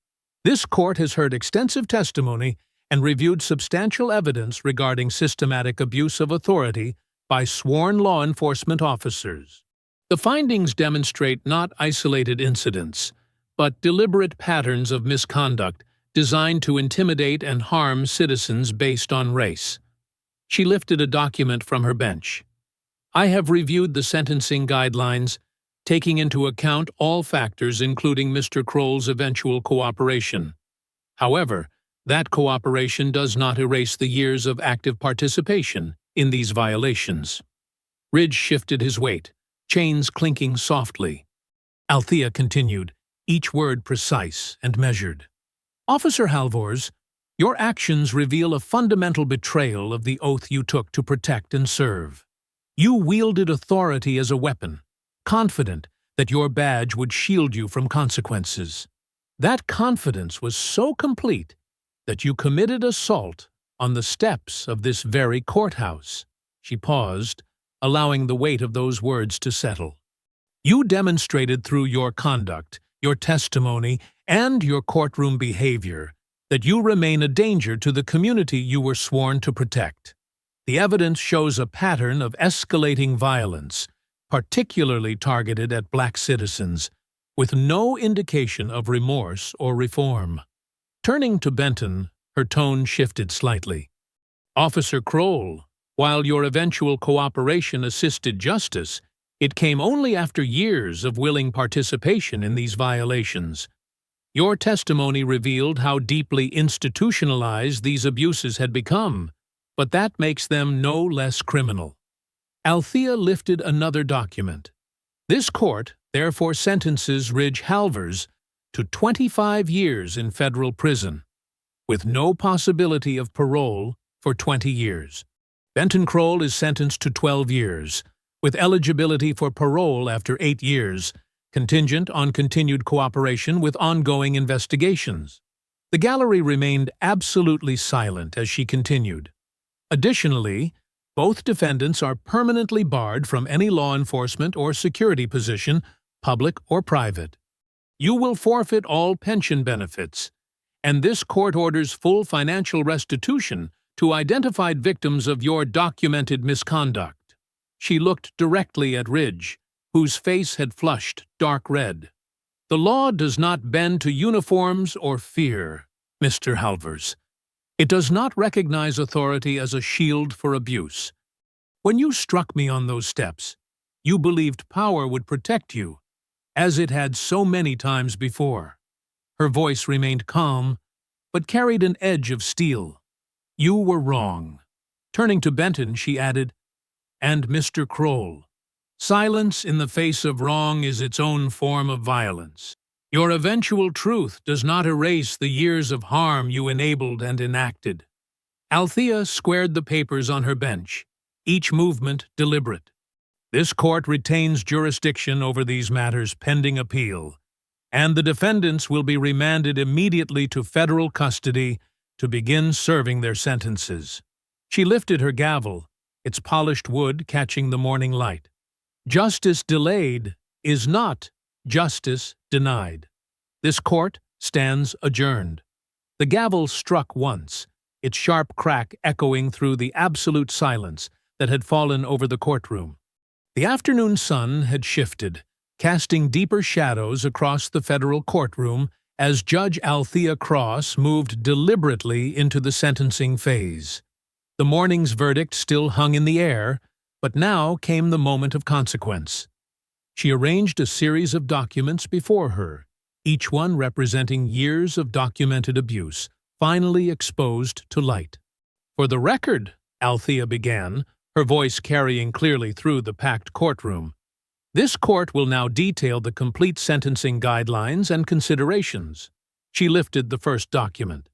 Speaker 1: This court has heard extensive testimony and reviewed substantial evidence regarding systematic abuse of authority by sworn law enforcement officers. The findings demonstrate not isolated incidents, but deliberate patterns of misconduct designed to intimidate and harm citizens based on race. She lifted a document from her bench. I have reviewed the sentencing guidelines, taking into account all factors including Mr. Kroll's eventual cooperation. However, that cooperation does not erase the years of active participation in these violations. Ridge shifted his weight, chains clinking softly. Althea continued, each word precise and measured. Officer Halvors, your actions reveal a fundamental betrayal of the oath you took to protect and serve. You wielded authority as a weapon, confident that your badge would shield you from consequences. That confidence was so complete that you committed assault on the steps of this very courthouse. She paused, allowing the weight of those words to settle. You demonstrated through your conduct, your testimony, and your courtroom behavior that you remain a danger to the community you were sworn to protect. The evidence shows a pattern of escalating violence, particularly targeted at black citizens, with no indication of remorse or reform. Turning to Benton, her tone shifted slightly. Officer Kroll, while your eventual cooperation assisted justice, it came only after years of willing participation in these violations. Your testimony revealed how deeply institutionalized these abuses had become, but that makes them no less criminal. Althea lifted another document. This court therefore sentences Ridge Halvors to 25 years in federal prison, with no possibility of parole for 20 years. Benton Kroll is sentenced to 12 years, with eligibility for parole after 8 years, contingent on continued cooperation with ongoing investigations. The gallery remained absolutely silent as she continued. Additionally, both defendants are permanently barred from any law enforcement or security position, public or private. You will forfeit all pension benefits, and this court orders full financial restitution to identified victims of your documented misconduct. She looked directly at Ridge, whose face had flushed dark red. The law does not bend to uniforms or fear, Mr. Halvors. It does not recognize authority as a shield for abuse. When you struck me on those steps, you believed power would protect you, as it had so many times before. Her voice remained calm, but carried an edge of steel. You were wrong. Turning to Benton, she added, and Mr. Kroll. Silence in the face of wrong is its own form of violence. Your eventual truth does not erase the years of harm you enabled and enacted. Althea squared the papers on her bench, each movement deliberate. This court retains jurisdiction over these matters pending appeal, and the defendants will be remanded immediately to federal custody to begin serving their sentences. She lifted her gavel, its polished wood catching the morning light. Justice delayed is not justice denied. This court stands adjourned. The gavel struck once, its sharp crack echoing through the absolute silence that had fallen over the courtroom. The afternoon sun had shifted, casting deeper shadows across the federal courtroom as Judge Althea Cross moved deliberately into the sentencing phase. The morning's verdict still hung in the air, but now came the moment of consequence. She arranged a series of documents before her, each one representing years of documented abuse, finally exposed to light. For the record, Althea began, her voice carrying clearly through the packed courtroom. This court will now detail the complete sentencing guidelines and considerations. She lifted the first document.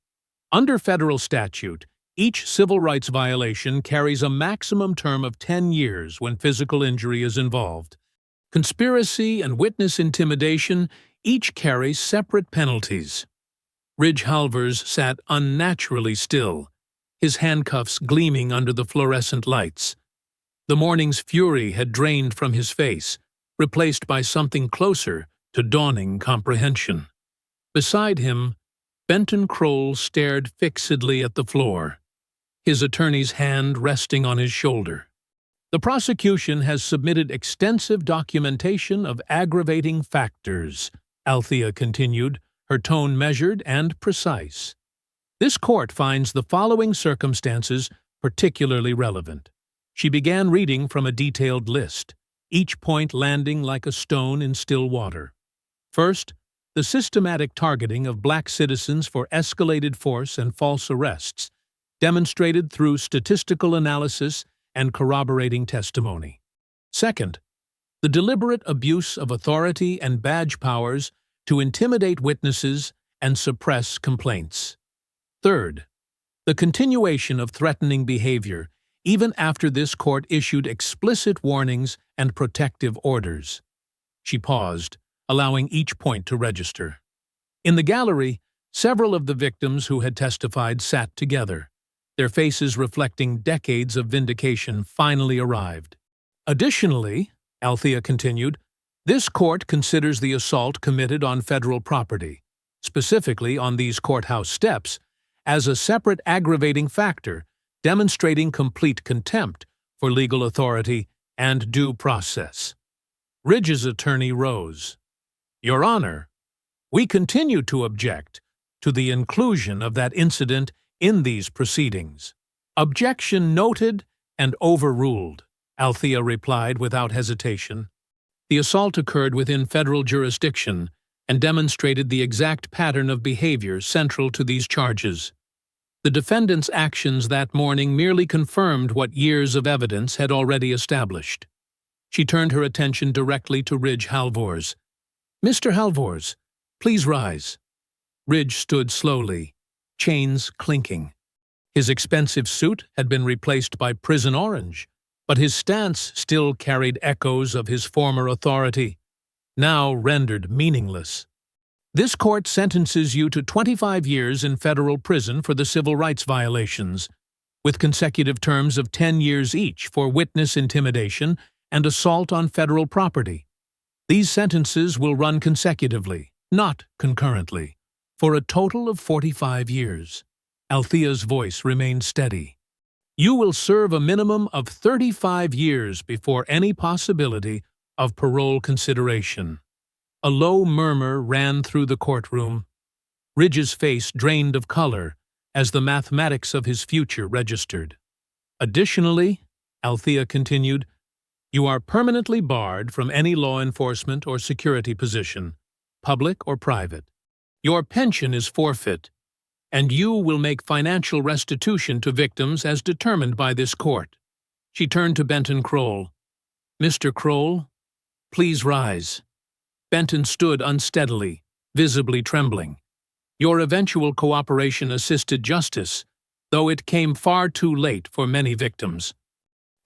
Speaker 1: Under federal statute, each civil rights violation carries a maximum term of 10 years when physical injury is involved. Conspiracy and witness intimidation each carry separate penalties. Ridge Halvors sat unnaturally still, his handcuffs gleaming under the fluorescent lights. The morning's fury had drained from his face, replaced by something closer to dawning comprehension. Beside him, Benton Kroll stared fixedly at the floor, his attorney's hand resting on his shoulder. The prosecution has submitted extensive documentation of aggravating factors, Althea continued, her tone measured and precise. This court finds the following circumstances particularly relevant. She began reading from a detailed list, each point landing like a stone in still water. First, the systematic targeting of black citizens for escalated force and false arrests, demonstrated through statistical analysis and corroborating testimony. Second, the deliberate abuse of authority and badge powers to intimidate witnesses and suppress complaints. Third, the continuation of threatening behavior even after this court issued explicit warnings and protective orders. She paused, allowing each point to register. In the gallery, several of the victims who had testified sat together, their faces reflecting decades of vindication finally arrived. Additionally, Althea continued, this court considers the assault committed on federal property, specifically on these courthouse steps, as a separate aggravating factor, demonstrating complete contempt for legal authority and due process. Ridge's attorney rose. Your Honor, we continue to object to the inclusion of that incident in these proceedings. Objection noted and overruled, Althea replied without hesitation. The assault occurred within federal jurisdiction and demonstrated the exact pattern of behavior central to these charges. The defendant's actions that morning merely confirmed what years of evidence had already established. She turned her attention directly to Ridge Halvors. Mr. Halvors, please rise. Ridge stood slowly, chains clinking. His expensive suit had been replaced by prison orange, but his stance still carried echoes of his former authority, now rendered meaningless. This court sentences you to 25 years in federal prison for the civil rights violations, with consecutive terms of 10 years each for witness intimidation and assault on federal property. These sentences will run consecutively, not concurrently, for a total of 45 years. Althea's voice remained steady. You will serve a minimum of 35 years before any possibility of parole consideration. A low murmur ran through the courtroom. Ridge's face drained of color as the mathematics of his future registered. Additionally, Althea continued, you are permanently barred from any law enforcement or security position, public or private. Your pension is forfeit, and you will make financial restitution to victims as determined by this court. She turned to Benton Kroll. Mr. Kroll, please rise. Benton stood unsteadily, visibly trembling. Your eventual cooperation assisted justice, though it came far too late for many victims.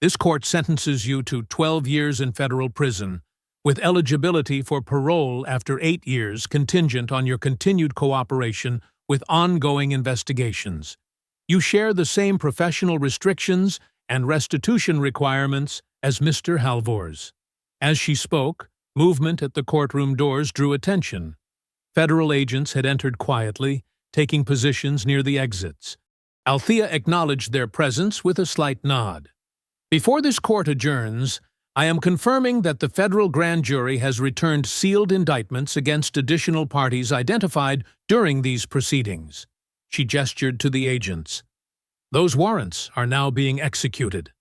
Speaker 1: This court sentences you to 12 years in federal prison, with eligibility for parole after 8 years contingent on your continued cooperation with ongoing investigations. You share the same professional restrictions and restitution requirements as Mr. Halvors. As she spoke, movement at the courtroom doors drew attention. Federal agents had entered quietly, taking positions near the exits. Althea acknowledged their presence with a slight nod. Before this court adjourns, I am confirming that the federal grand jury has returned sealed indictments against additional parties identified during these proceedings. She gestured to the agents. Those warrants are now being executed.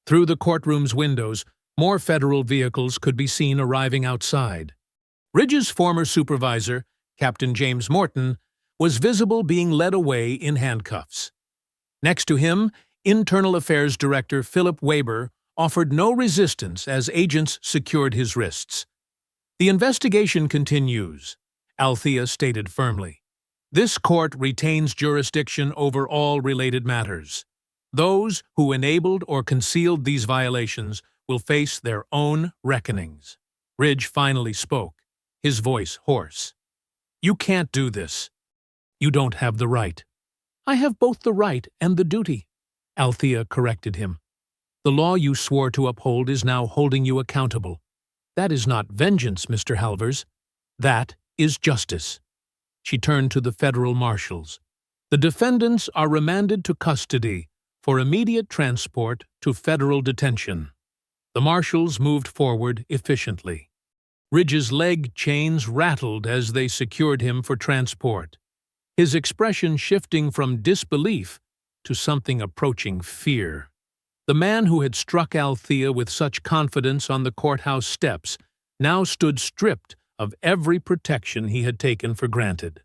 Speaker 1: Through the courtroom's windows, more federal vehicles could be seen arriving outside. Ridge's former supervisor, Captain James Morton, was visible being led away in handcuffs. Next to him, Internal Affairs Director Philip Weber offered no resistance as agents secured his wrists. The investigation continues, Althea stated firmly. This court retains jurisdiction over all related matters. Those who enabled or concealed these violations will face their own reckonings. Ridge finally spoke, his voice hoarse. You can't do this. You don't have the right." "I have both the right and the duty," Althea corrected him. "The law you swore to uphold is now holding you accountable. That is not vengeance, Mr. Halvers. That is justice." She turned to the federal marshals. "The defendants are remanded to custody for immediate transport to federal detention." The marshals moved forward efficiently. Ridge's leg chains rattled as they secured him for transport, his expression shifting from disbelief to something approaching fear. The man who had struck Althea with such confidence on the courthouse steps now stood stripped of every protection he had taken for granted.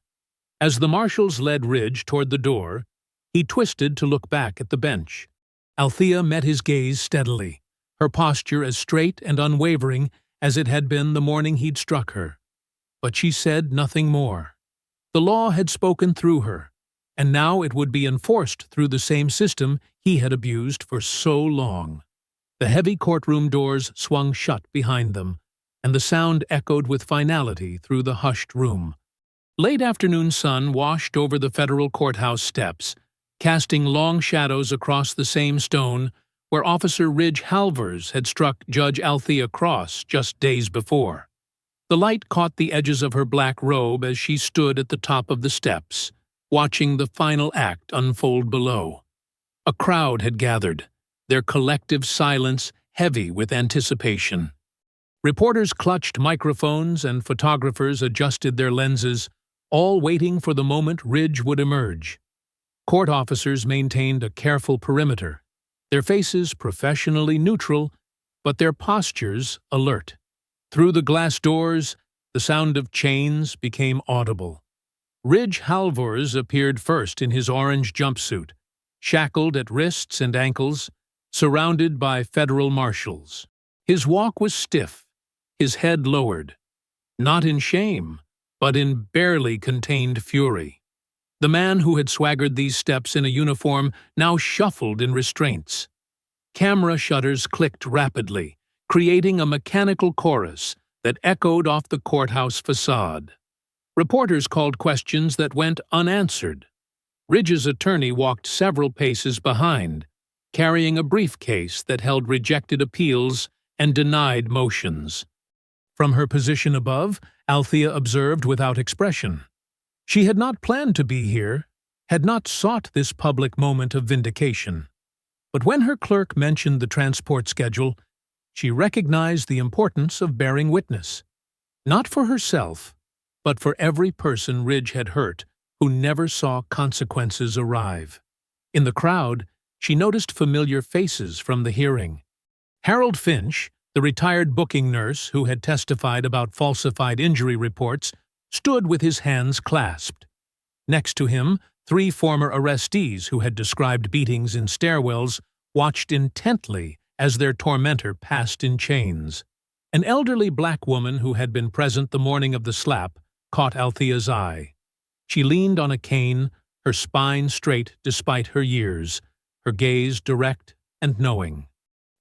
Speaker 1: As the marshals led Ridge toward the door, he twisted to look back at the bench. Althea met his gaze steadily, her posture as straight and unwavering as it had been the morning he'd struck her. But she said nothing more. The law had spoken through her, and now it would be enforced through the same system he had abused for so long. The heavy courtroom doors swung shut behind them, and the sound echoed with finality through the hushed room. Late afternoon sun washed over the federal courthouse steps, casting long shadows across the same stone where Officer Ridge Halvers had struck Judge Althea Cross just days before. The light caught the edges of her black robe as she stood at the top of the steps, watching the final act unfold below. A crowd had gathered, their collective silence heavy with anticipation. Reporters clutched microphones and photographers adjusted their lenses, all waiting for the moment Ridge would emerge. Court officers maintained a careful perimeter, their faces professionally neutral, but their postures alert. Through the glass doors, the sound of chains became audible. Ridge Halvers appeared first in his orange jumpsuit, shackled at wrists and ankles, surrounded by federal marshals. His walk was stiff, his head lowered, not in shame, but in barely contained fury. The man who had swaggered these steps in a uniform now shuffled in restraints. Camera shutters clicked rapidly, creating a mechanical chorus that echoed off the courthouse facade. Reporters called questions that went unanswered. Ridge's attorney walked several paces behind, carrying a briefcase that held rejected appeals and denied motions. From her position above, Althea observed without expression. She had not planned to be here, had not sought this public moment of vindication. But when her clerk mentioned the transport schedule, she recognized the importance of bearing witness, not for herself, but for every person Ridge had hurt who never saw consequences arrive. In the crowd, she noticed familiar faces from the hearing. Harold Finch, the retired booking nurse who had testified about falsified injury reports, stood with his hands clasped. Next to him, 3 former arrestees who had described beatings in stairwells watched intently as their tormentor passed in chains. An elderly black woman who had been present the morning of the slap caught Althea's eye. She leaned on a cane, her spine straight despite her years, her gaze direct and knowing.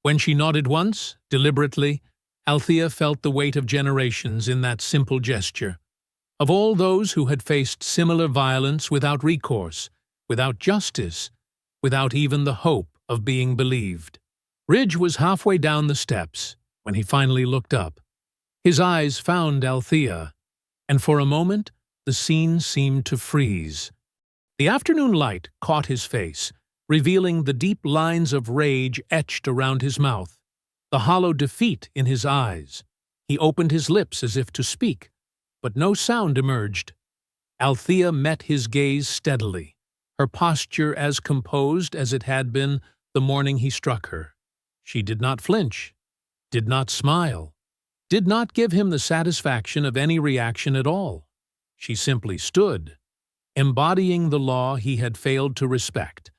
Speaker 1: When she nodded once, deliberately, Althea felt the weight of generations in that simple gesture. Of all those who had faced similar violence without recourse, without justice, without even the hope of being believed. Ridge was halfway down the steps when he finally looked up. His eyes found Althea, and for a moment the scene seemed to freeze. The afternoon light caught his face, revealing the deep lines of rage etched around his mouth, the hollow defeat in his eyes. He opened his lips as if to speak, but no sound emerged. Althea met his gaze steadily, her posture as composed as it had been the morning he struck her. She did not flinch, did not smile, did not give him the satisfaction of any reaction at all. She simply stood, embodying the law he had failed to respect.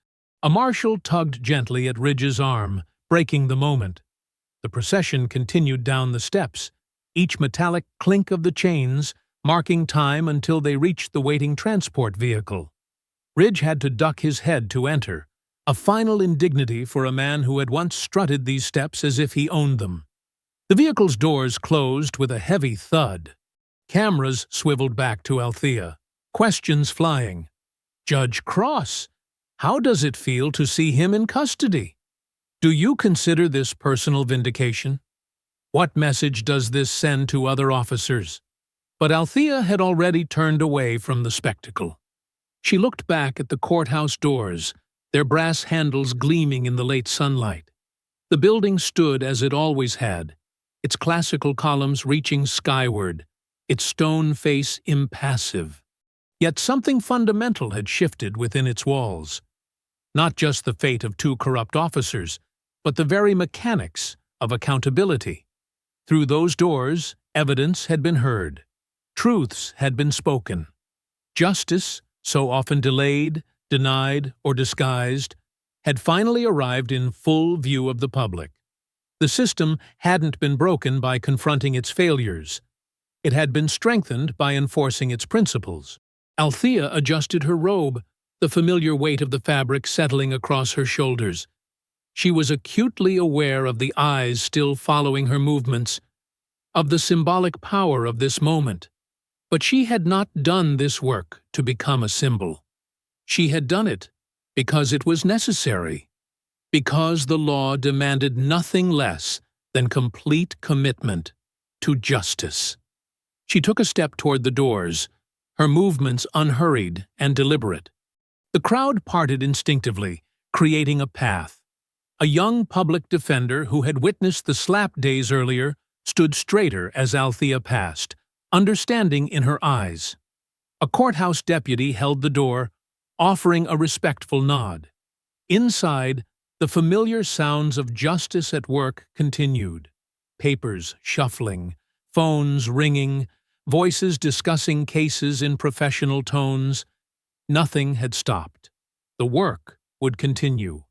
Speaker 1: A marshal tugged gently at Ridge's arm, breaking the moment. The procession continued down the steps, each metallic clink of the chains marking time until they reached the waiting transport vehicle. Ridge had to duck his head to enter, a final indignity for a man who had once strutted these steps as if he owned them. The vehicle's doors closed with a heavy thud. Cameras swiveled back to Althea, questions flying. Judge Cross, how does it feel to see him in custody? Do you consider this personal vindication? What message does this send to other officers? But Althea had already turned away from the spectacle. She looked back at the courthouse doors, their brass handles gleaming in the late sunlight. The building stood as it always had, its classical columns reaching skyward, its stone face impassive. Yet something fundamental had shifted within its walls. Not just the fate of two corrupt officers, but the very mechanics of accountability. Through those doors, evidence had been heard. Truths had been spoken. Justice, so often delayed, denied, or disguised, had finally arrived in full view of the public. The system hadn't been broken by confronting its failures. It had been strengthened by enforcing its principles. Althea adjusted her robe, the familiar weight of the fabric settling across her shoulders. She was acutely aware of the eyes still following her movements, of the symbolic power of this moment. But she had not done this work to become a symbol. She had done it because it was necessary, because the law demanded nothing less than complete commitment to justice. She took a step toward the doors, her movements unhurried and deliberate. The crowd parted instinctively, creating a path. A young public defender who had witnessed the slap days earlier stood straighter as Althea passed, understanding in her eyes. A courthouse deputy held the door, offering a respectful nod. Inside, the familiar sounds of justice at work continued. Papers shuffling, phones ringing, voices discussing cases in professional tones. Nothing had stopped. The work would continue.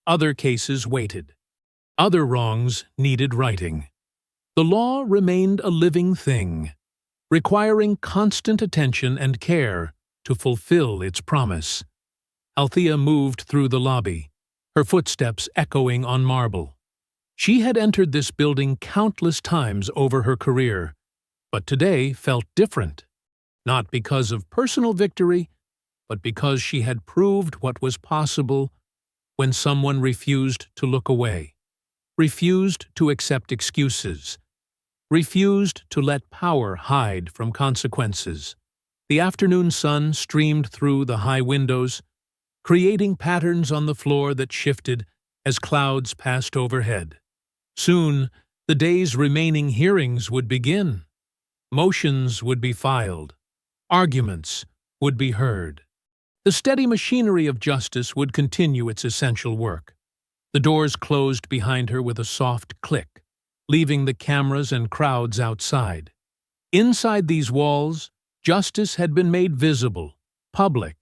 Speaker 1: Other cases waited. Other wrongs needed righting. The law remained a living thing, requiring constant attention and care to fulfill its promise. Althea moved through the lobby, her footsteps echoing on marble. She had entered this building countless times over her career, but today felt different, not because of personal victory, but because she had proved what was possible when someone refused to look away, refused to accept excuses, refused to let power hide from consequences. The afternoon sun streamed through the high windows, creating patterns on the floor that shifted as clouds passed overhead. Soon, the day's remaining hearings would begin. Motions would be filed. Arguments would be heard. The steady machinery of justice would continue its essential work. The doors closed behind her with a soft click, leaving the cameras and crowds outside. Inside these walls, justice had been made visible, public,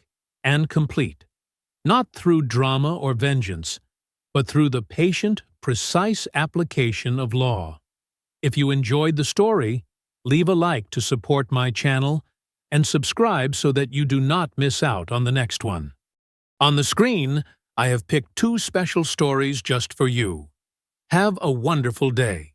Speaker 1: and complete, not through drama or vengeance, but through the patient, precise application of law. If you enjoyed the story, leave a like to support my channel and subscribe so that you do not miss out on the next one. On the screen, I have picked 2 special stories just for you. Have a wonderful day.